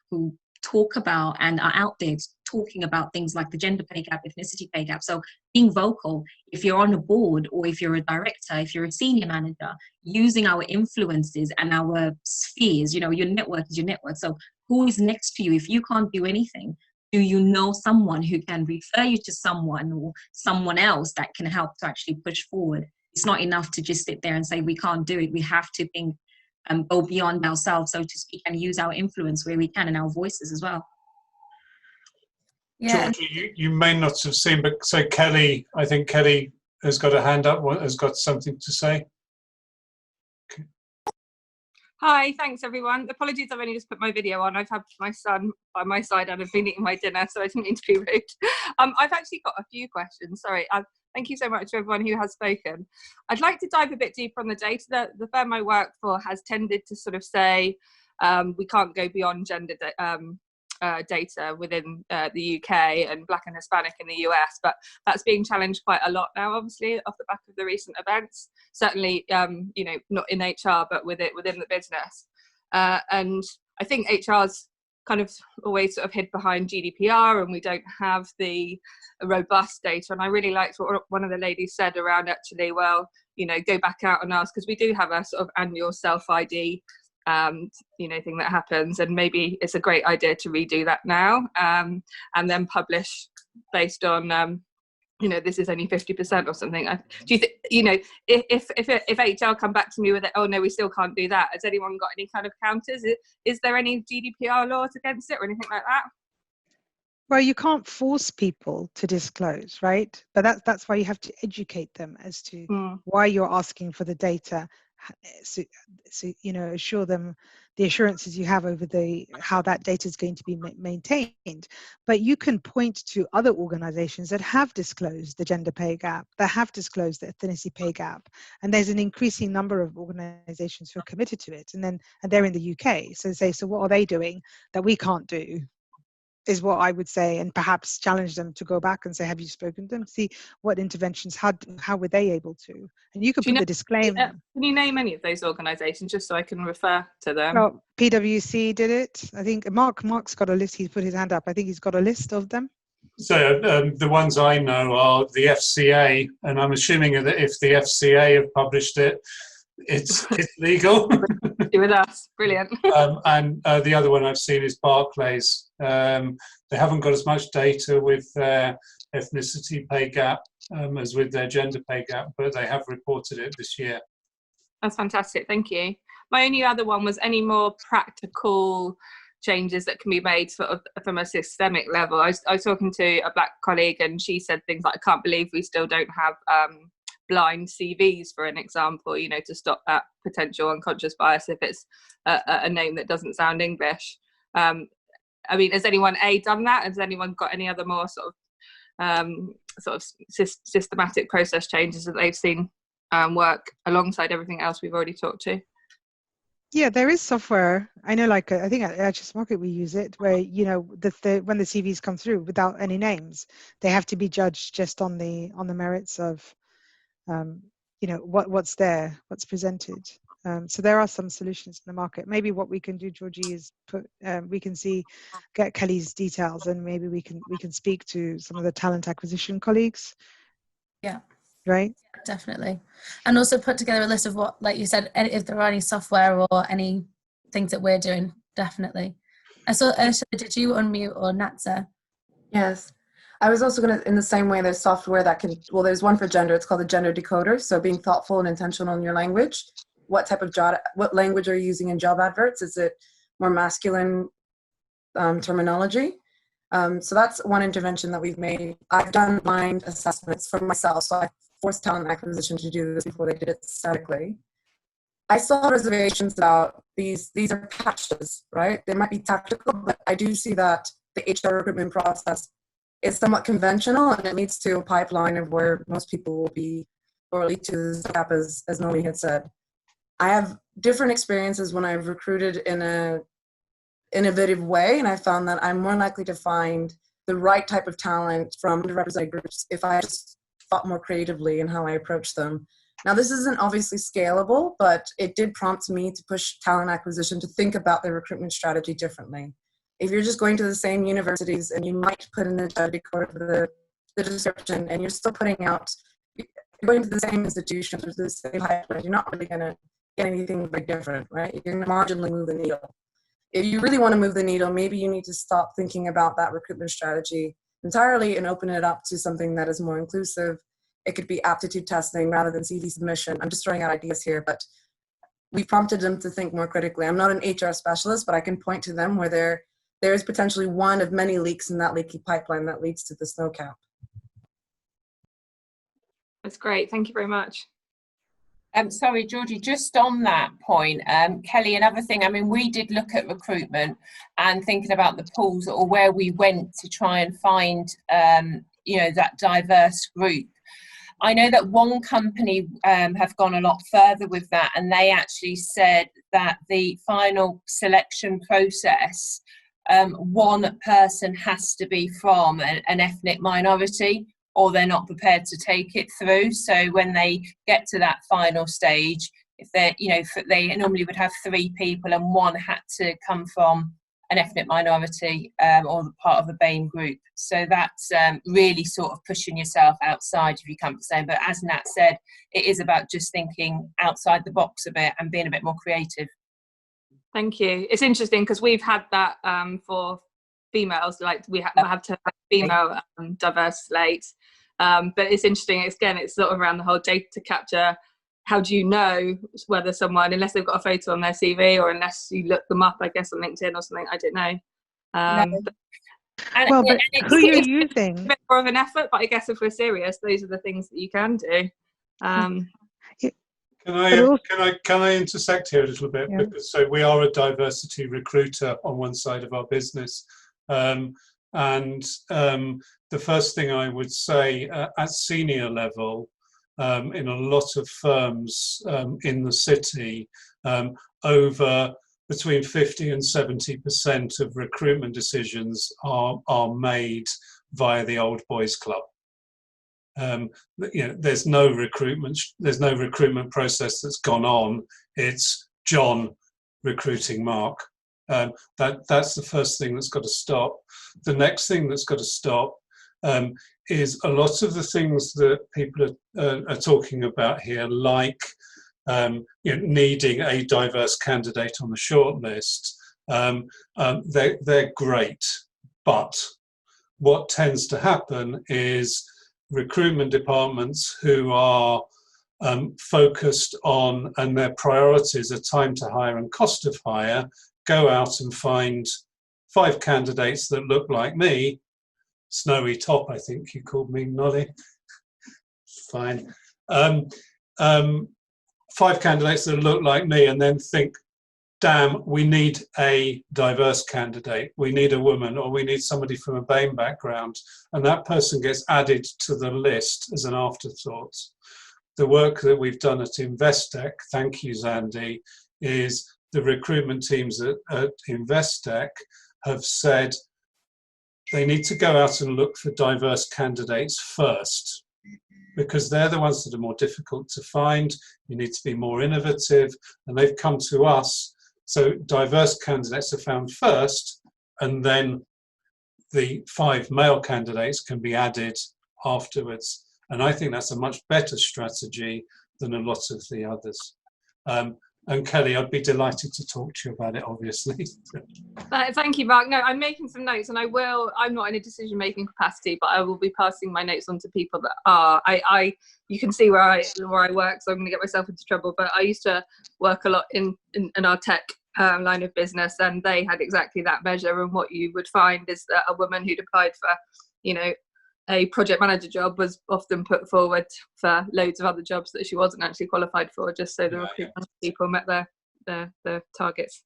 who talk about and are out there talking about things like the gender pay gap, ethnicity pay gap. So being vocal, if you're on a board or if you're a director, if you're a senior manager, using our influences and our spheres, you know, your network is your network. So who is next to you? If you can't do anything, do you know someone who can refer you to someone or someone else that can help to actually push forward? It's not enough to just sit there and say we can't do it. We have to think go beyond ourselves, so to speak, and use our influence where we can and our voices as well. Yeah. Georgie, you may not have seen, but so Kelly, I think Kelly has got a hand up, has got something to say. Hi, thanks everyone. Apologies, I've only just put my video on. I've had my son by my side and I've been eating my dinner, so I didn't mean to be rude. I've actually got a few questions. Sorry. Thank you so much to everyone who has spoken. I'd like to dive a bit deeper on the data. The firm I work for has tended to sort of say we can't go beyond gender data within the UK and Black and Hispanic in the US, but that's being challenged quite a lot now, obviously, off the back of the recent events. Certainly, you know, not in HR, but within the business. And I think HR's kind of always sort of hid behind GDPR, and we don't have the robust data. And I really liked what one of the ladies said around actually, well, you know, go back out and ask, because we do have a sort of annual self-ID you know, thing that happens, and maybe it's a great idea to redo that now, and then publish based on you know, this is only 50% or something. Do you think, you know, if HR come back to me with it, oh no, we still can't do that, has anyone got any kind of counters? Is there any GDPR laws against it or anything like that? Well, you can't force people to disclose, right? But that's why you have to educate them as to why you're asking for the data. So you know, assure them the assurances you have over how that data is going to be maintained. But you can point to other organizations that have disclosed the gender pay gap, that have disclosed the ethnicity pay gap, and there's an increasing number of organizations who are committed to it, and they're in the UK. So what are they doing that we can't do, is what I would say, and perhaps challenge them to go back and say, have you spoken to them? See what interventions, how were they able to? And you can put the disclaimer. Can you name any of those organisations just so I can refer to them? Well, PwC did it. I think Mark's got a list. He's put his hand up. I think he's got a list of them. So the ones I know are the FCA, and I'm assuming that if the FCA have published it, it's legal. With us, brilliant. And the other one I've seen is Barclays. They haven't got as much data with their ethnicity pay gap as with their gender pay gap, but they have reported it this year. That's fantastic, thank you. My only other one was any more practical changes that can be made sort of from a systemic level. I was talking to a Black colleague, and she said things like, I can't believe we still don't have blind CVs, for an example, you know, to stop that potential unconscious bias if it's a name that doesn't sound English. I mean, has anyone done that? Has anyone got any other more sort of systematic process changes that they've seen work alongside everything else we've already talked to? Yeah, there is software. I know, like I think at HS Market we use it, where, you know, when the CVs come through without any names, they have to be judged just on the merits of you know, what's there, what's presented. So there are some solutions in the market. Maybe what we can do, Georgie, is we can get Kelly's details, and maybe we can speak to some of the talent acquisition colleagues. Yeah. Right. Definitely. And also put together a list of what, like you said, if there are any software or any things that we're doing. Definitely. I saw Ursula, did you unmute, or Natsa? Yes. I was also going to, in the same way, there's software that can, well, there's one for gender. It's called the gender decoder. So being thoughtful and intentional in your language. What type of what language are you using in job adverts? Is it more masculine terminology? So that's one intervention that we've made. I've done mind assessments for myself. So I forced talent acquisition to do this before they did it statically. I still have reservations about these are patches, right? They might be tactical, but I do see that the HR recruitment process is somewhat conventional, and it leads to a pipeline of where most people will be, or lead to the gap, as Nomi had said. I have different experiences when I've recruited in a innovative way, and I found that I'm more likely to find the right type of talent from underrepresented groups if I just thought more creatively in how I approach them. Now, this isn't obviously scalable, but it did prompt me to push talent acquisition to think about their recruitment strategy differently. If you're just going to the same universities, and you might put in the gender decoder for the description, and you're still putting out, you're going to the same institutions with the same pipeline, you're not really going to get anything very different, right? You're going to marginally move the needle. If you really want to move the needle, maybe you need to stop thinking about that recruitment strategy entirely and open it up to something that is more inclusive. It could be aptitude testing rather than CV submission. I'm just throwing out ideas here, but we prompted them to think more critically. I'm not an HR specialist, but I can point to them where there is potentially one of many leaks in that leaky pipeline that leads to the snow cap. That's great. Thank you very much. Sorry, Georgie, just on that point, Kelly, another thing, I mean, we did look at recruitment and thinking about the pools or where we went to try and find, you know, that diverse group. I know that one company have gone a lot further with that, and they actually said that the final selection process, one person has to be from an ethnic minority, or they're not prepared to take it through. So when they get to that final stage, if they're, you know, they normally would have 3 people and one had to come from an ethnic minority or part of a BAME group. So that's really sort of pushing yourself outside of your comfort zone. But as Nat said, it is about just thinking outside the box a bit and being a bit more creative. Thank you. It's interesting because we've had that for females, like we have to have a female diverse slate. But it's interesting, again, it's sort of around the whole data capture. How do you know whether someone, unless they've got a photo on their CV or unless you look them up, I guess, on LinkedIn or something, I don't know. No. But who you're using? A bit more of an effort, but I guess if we're serious, those are the things that you can do. Can I intersect here a little bit? Yeah. Because so we are a diversity recruiter on one side of our business, the first thing I would say at senior level, in a lot of firms in the city, over between 50 and 70% of recruitment decisions are made via the old boys club. You know, there's no recruitment process that's gone on. It's John recruiting Mark. That's the first thing that's got to stop. The next thing that's got to stop is a lot of the things that people are talking about here, like you know, needing a diverse candidate on the shortlist. They're great, but what tends to happen is recruitment departments who are focused on, and their priorities are time to hire and cost of hire, go out and find 5 candidates that look like me. Snowy top, I think you called me, Nolly. Fine. 5 candidates that look like me, and then think, damn, we need a diverse candidate. We need a woman, or we need somebody from a BAME background. And that person gets added to the list as an afterthought. The work that we've done at Investec, thank you, Zandy, is the recruitment teams at Investec have said they need to go out and look for diverse candidates first, because they're the ones that are more difficult to find. You need to be more innovative, and they've come to us. So diverse candidates are found first, and then the 5 male candidates can be added afterwards. And I think that's a much better strategy than a lot of the others. And Kelly, I'd be delighted to talk to you about it, obviously. Thank you, Mark. No, I'm making some notes, and I'm not in a decision-making capacity, but I will be passing my notes on to people that are. You can see where I work, so I'm going to get myself into trouble. But I used to work a lot in our tech line of business, and they had exactly that measure. And what you would find is that a woman who'd applied for, you know, a project manager job was often put forward for loads of other jobs that she wasn't actually qualified for, just so the recruitment people met their targets.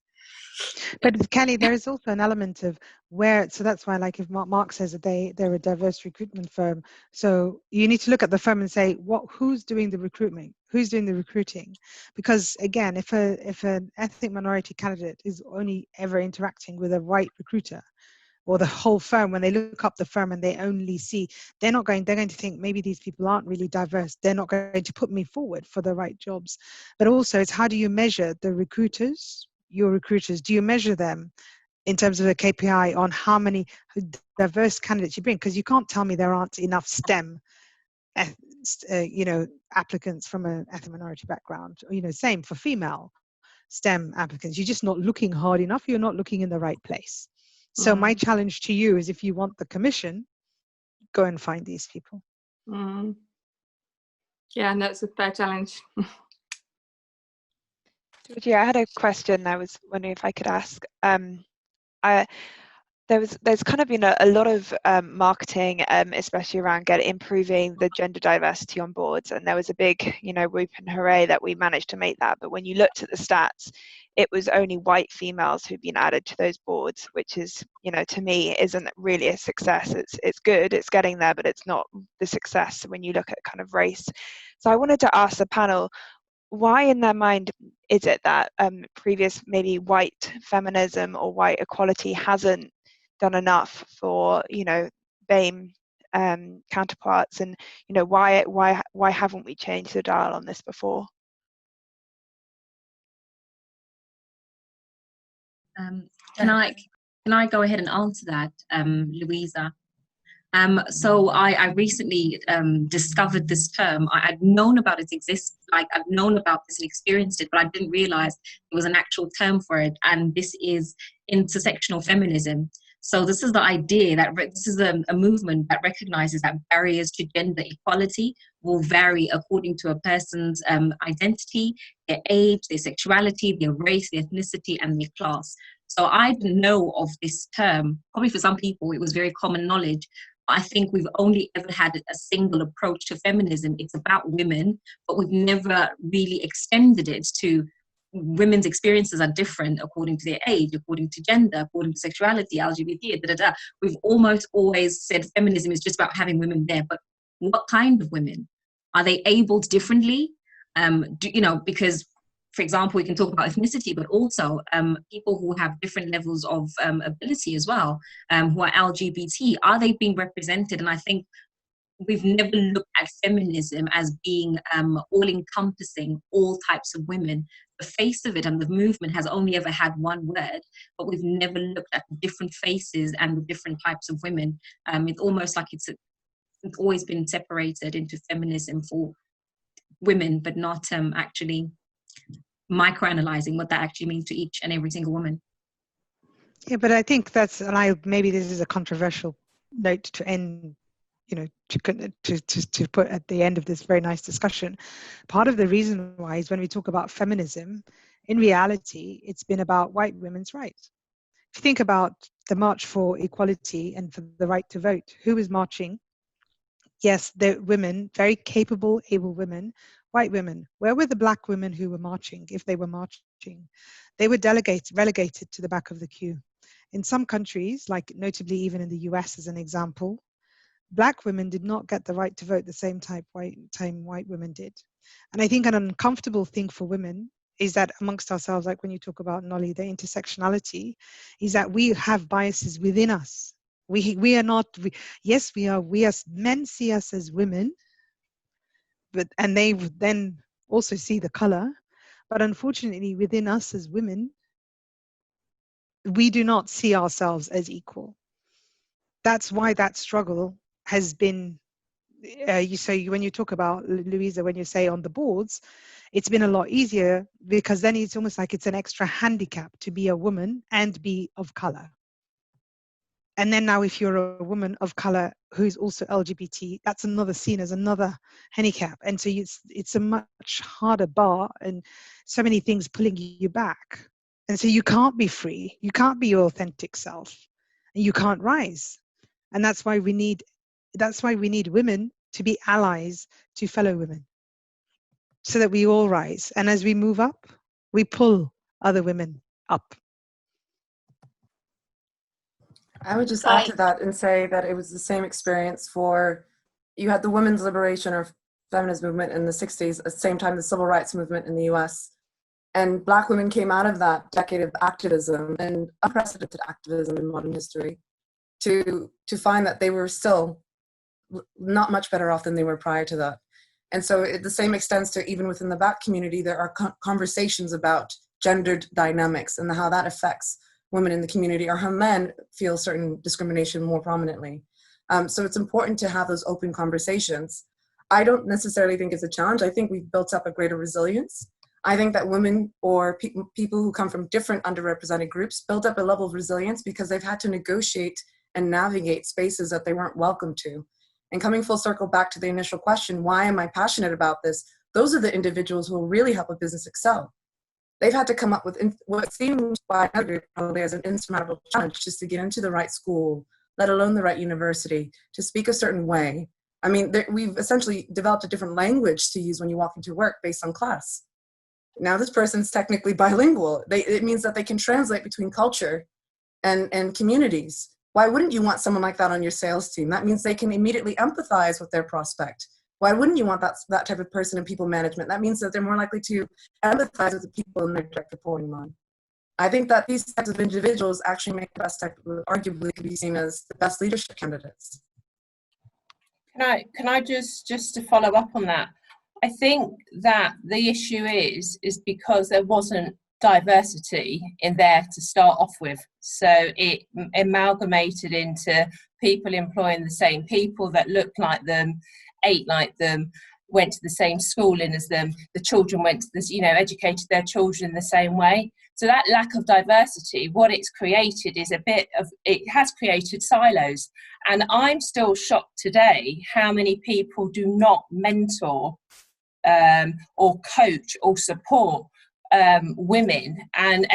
But Kelly, there is also an element of where, so that's why, like if Mark says that they're a diverse recruitment firm, so you need to look at the firm and say, who's doing the recruitment? Who's doing the recruiting? Because again, if an ethnic minority candidate is only ever interacting with a white recruiter, or the whole firm, when they look up the firm and they only see, they're going to think maybe these people aren't really diverse. They're not going to put me forward for the right jobs. But also it's how do you measure the recruiters, your recruiters? Do you measure them in terms of a KPI on how many diverse candidates you bring? Because you can't tell me there aren't enough STEM applicants from an ethnic minority background. Same for female STEM applicants. You're just not looking hard enough. You're not looking in the right place. So my challenge to you is, if you want the commission, go and find these people. Yeah, and that's a fair challenge. Georgie, I had a question I was wondering if I could ask. there's kind of been a lot of marketing, especially around improving the gender diversity on boards, and there was a big, whoop and hooray that we managed to make that. But when you looked at the stats, it was only white females who've been added to those boards, which is, to me, isn't really a success. It's good, it's getting there, but it's not the success when you look at kind of race. So I wanted to ask the panel, why in their mind is it that previous maybe white feminism or white equality hasn't done enough for BAME counterparts, and why haven't we changed the dial on this before? Can I go ahead and answer that, Louisa? So I recently discovered this term. I'd known about its existence, I've known about this and experienced it, but I didn't realize there was an actual term for it. And this is intersectional feminism. So this is the idea that this is a movement that recognizes that barriers to gender equality will vary according to a person's identity, their age, their sexuality, their race, their ethnicity, and their class. So I didn't know of this term. Probably for some people, it was very common knowledge. I think we've only ever had a single approach to feminism. It's about women, but we've never really extended it to women's experiences are different according to their age, according to gender, according to sexuality, LGBT, We've almost always said feminism is just about having women there, but what kind of women? Are they abled differently? Because, for example, we can talk about ethnicity, but also people who have different levels of ability as well, who are LGBT, are they being represented? And I think we've never looked at feminism as being all-encompassing, all types of women. The face of it and the movement has only ever had one word, but we've never looked at the different faces and the different types of women. It's almost like it's always been separated into feminism for women, but not actually microanalyzing what that actually means to each and every single woman. Yeah, but I think maybe this is a controversial note to end, to put at the end of this very nice discussion. Part of the reason why is when we talk about feminism, in reality, it's been about white women's rights. If you think about the March for Equality and for the right to vote, who was marching? Yes, they're women, very capable, able women, white women. Where were the black women who were marching, if they were marching? They were relegated to the back of the queue. In some countries, like notably even in the US as an example, black women did not get the right to vote the same time white women did. And I think an uncomfortable thing for women is that amongst ourselves, like when you talk about, Nolly, the intersectionality, is that we have biases within us. We are not, yes, we as men see us as women, and they would then also see the color. But unfortunately, within us as women, we do not see ourselves as equal. That's why that struggle has been, when you talk about, Louisa, when you say on the boards, it's been a lot easier because then it's almost like it's an extra handicap to be a woman and be of color. And then now if you're a woman of color who's also LGBT, that's another seen as another handicap. And so it's a much harder bar and so many things pulling you back. And so you can't be free, you can't be your authentic self, and you can't rise. And that's why we need women to be allies to fellow women, so that we all rise. And as we move up, we pull other women up. I would just add to that and say that it was the same experience you had the women's liberation or feminist movement in the 60s, at the same time the civil rights movement in the US. And Black women came out of that decade of activism and unprecedented activism in modern history to find that they were still not much better off than they were prior to that. And so the same extends to even within the Black community, there are conversations about gendered dynamics and how that affects women in the community, or how men feel certain discrimination more prominently. So it's important to have those open conversations. I don't necessarily think it's a challenge. I think we've built up a greater resilience. I think that women or people who come from different underrepresented groups build up a level of resilience because they've had to negotiate and navigate spaces that they weren't welcome to. And coming full circle back to the initial question, why am I passionate about this? Those are the individuals who will really help a business excel. they've had to come up with what seems by another probably as an insurmountable challenge just to get into the right school, let alone the right university, to speak a certain way. I mean, we've essentially developed a different language to use when you walk into work based on class. Now this person's technically bilingual. It means that they can translate between culture and communities. Why wouldn't you want someone like that on your sales team? That means they can immediately empathize with their prospect. Why wouldn't you want that type of person in people management? That means that they're more likely to empathize with the people in their direct reporting line. I think that these types of individuals actually make the best type of, arguably could be seen as the best leadership candidates. Can I just to follow up on that? I think that the issue is because there wasn't diversity in there to start off with. So it amalgamated into people employing the same people that looked like them, ate like them, went to the same schooling as them. The children went to this, educated their children in the same way. So that lack of diversity, what it's created is it has created silos. And I'm still shocked today how many people do not mentor or coach or support women, and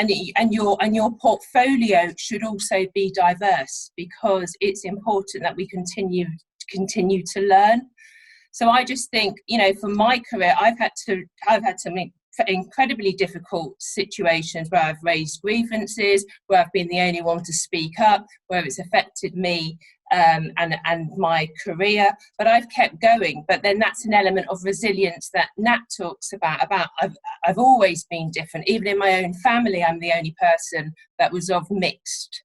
your portfolio should also be diverse, because it's important that we continue to learn. So I just think, for my career, I've had to make incredibly difficult situations where I've raised grievances, where I've been the only one to speak up, where it's affected me and my career, but I've kept going. But then that's an element of resilience that Nat talks about I've always been different. Even in my own family, I'm the only person that was of mixed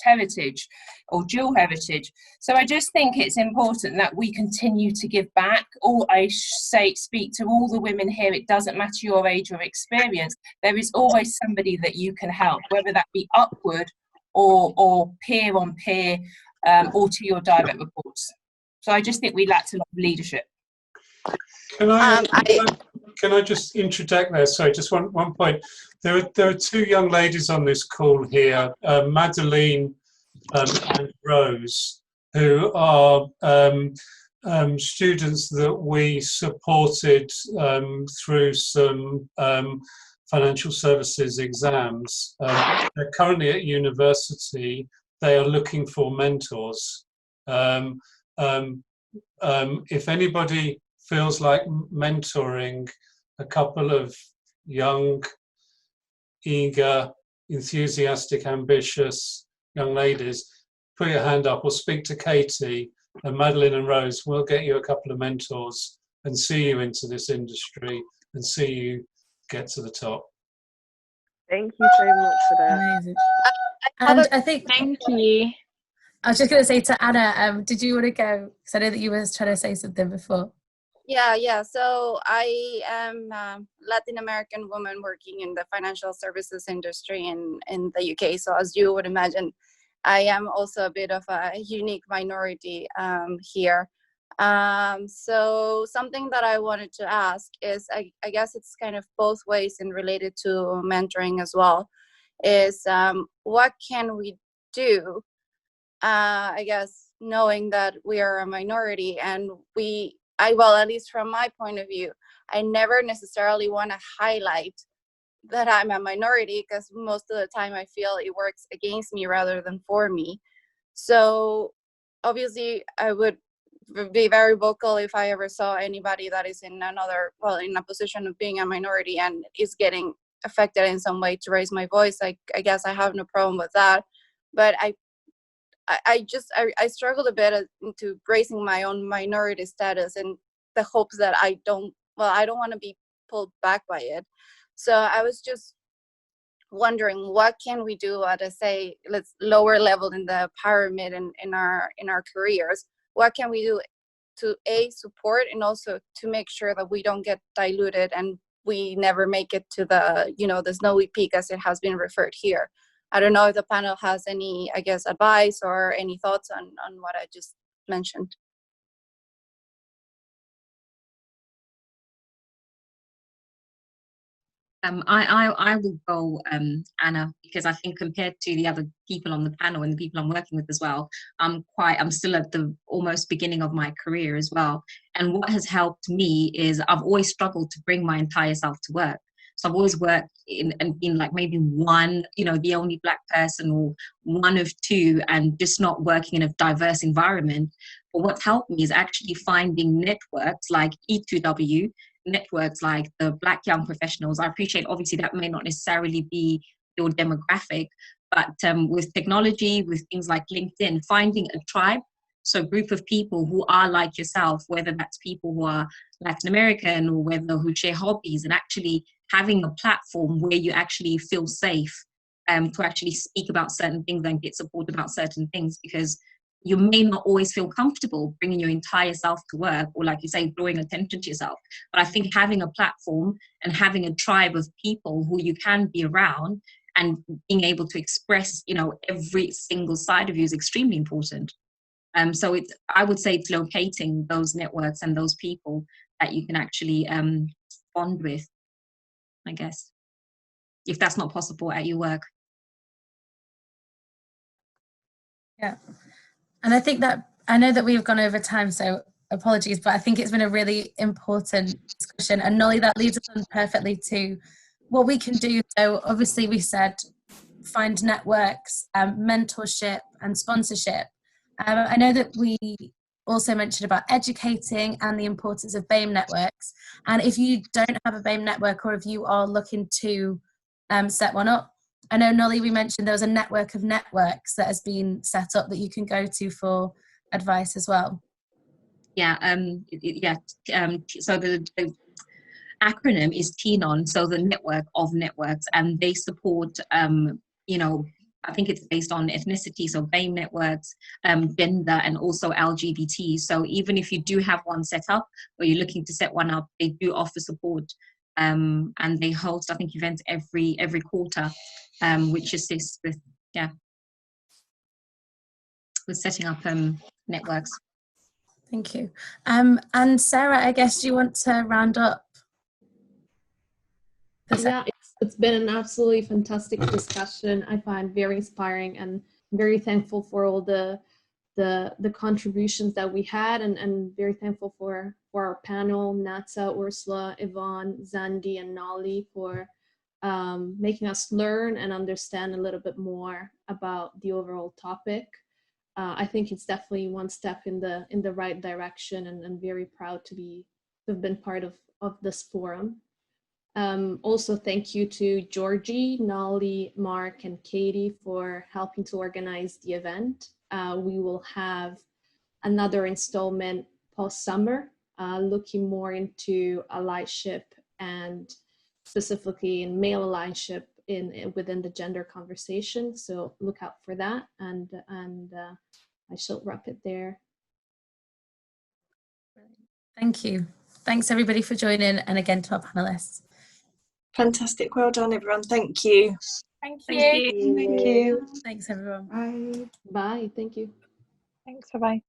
heritage or dual heritage. So I just think it's important that we continue to give back. Speak to all the women here. It doesn't matter your age or experience. There is always somebody that you can help, whether that be upward or peer on peer, or to your direct reports. So I just think we lacked a lot of leadership. Can I just interject there? Sorry, just one point. There are two young ladies on this call here, Madeline and Rose, who are students that we supported through some financial services exams. They're currently at university. They are looking for mentors. If anybody feels like mentoring a couple of young, eager, enthusiastic, ambitious young ladies, put your hand up or speak to Katie, and Madeline and Rose will get you a couple of mentors and see you into this industry and see you get to the top. Thank you so much for that. Amazing. And I think, thank you. I was just going to say to Anna, did you want to go? Because I know that you were trying to say something before. Yeah. So I am a Latin American woman working in the financial services industry in the UK. So as you would imagine, I am also a bit of a unique minority here. So something that I wanted to ask is, I guess it's kind of both ways and related to mentoring as well, is what can we do, I guess, knowing that we are a minority and well, at least from my point of view, I never necessarily want to highlight that I'm a minority, because most of the time I feel it works against me rather than for me. So obviously I would be very vocal if I ever saw anybody that is in a position of being a minority and is getting affected in some way, to raise my voice. I guess I have no problem with that. But I struggled a bit into bracing my own minority status in the hopes that I don't want to be pulled back by it. So I was just wondering, what can we do at let's lower level in the pyramid in our careers? What can we do to support, and also to make sure that we don't get diluted and we never make it to the snowy peak, as it has been referred here? I don't know if the panel has any, I guess, advice or any thoughts on what I just mentioned. I will go, Anna, because I think compared to the other people on the panel and the people I'm working with as well, I'm still at the almost beginning of my career as well. And what has helped me is I've always struggled to bring my entire self to work. So I've always worked in and been like maybe one, you know, the only Black person or one of two, and just not working in a diverse environment. But what's helped me is actually finding networks like E2W, networks like the Black young professionals. I appreciate, obviously, that may not necessarily be your demographic, but with technology, with things like LinkedIn, finding a tribe, so a group of people who are like yourself, whether that's people who are Latin American or whether who share hobbies, and actually having a platform where you actually feel safe to actually speak about certain things and get support about certain things, because you may not always feel comfortable bringing your entire self to work, or like you say, drawing attention to yourself. But I think having a platform and having a tribe of people who you can be around and being able to express, you know, every single side of you is extremely important. So I would say it's locating those networks and those people that you can actually bond with, I guess, if that's not possible at your work. Yeah. And I think that, I know that we've gone over time, so apologies, but I think it's been a really important discussion. And Nolly, that leads us on perfectly to what we can do. So obviously we said find networks, mentorship and sponsorship. I know that we also mentioned about educating and the importance of BAME networks. And if you don't have a BAME network, or if you are looking to set one up, I know, Nolly, we mentioned there was a network of networks that has been set up that you can go to for advice as well. Yeah, so the acronym is TNON, so the network of networks, and they support, you know, I think it's based on ethnicity, so BAME networks, gender, and also LGBT. So even if you do have one set up, or you're looking to set one up, they do offer support, and they host, I think, events every quarter, which assists with, with setting up networks. Thank you. And Sarah, I guess you want to round up? Yeah, it's been an absolutely fantastic discussion. I find very inspiring, and very thankful for all the contributions that we had, and very thankful for our panel, Natsa, Ursula, Yvonne, Zandi, and Nolly, for making us learn and understand a little bit more about the overall topic. I think it's definitely one step in the right direction, and I'm very proud to have been part of this forum. Also, thank you to Georgie, Nolly, Mark, and Katie for helping to organize the event. We will have another installment post-summer, looking more into allyship, and specifically in male allyship within the gender conversation. So look out for that, and I shall wrap it there. Thank you. Thanks everybody for joining, and again to our panelists. Fantastic. Well done, everyone. Thank you. Thank you. Thank you. Thanks everyone. Bye. Bye. Thank you. Thanks. Bye-bye.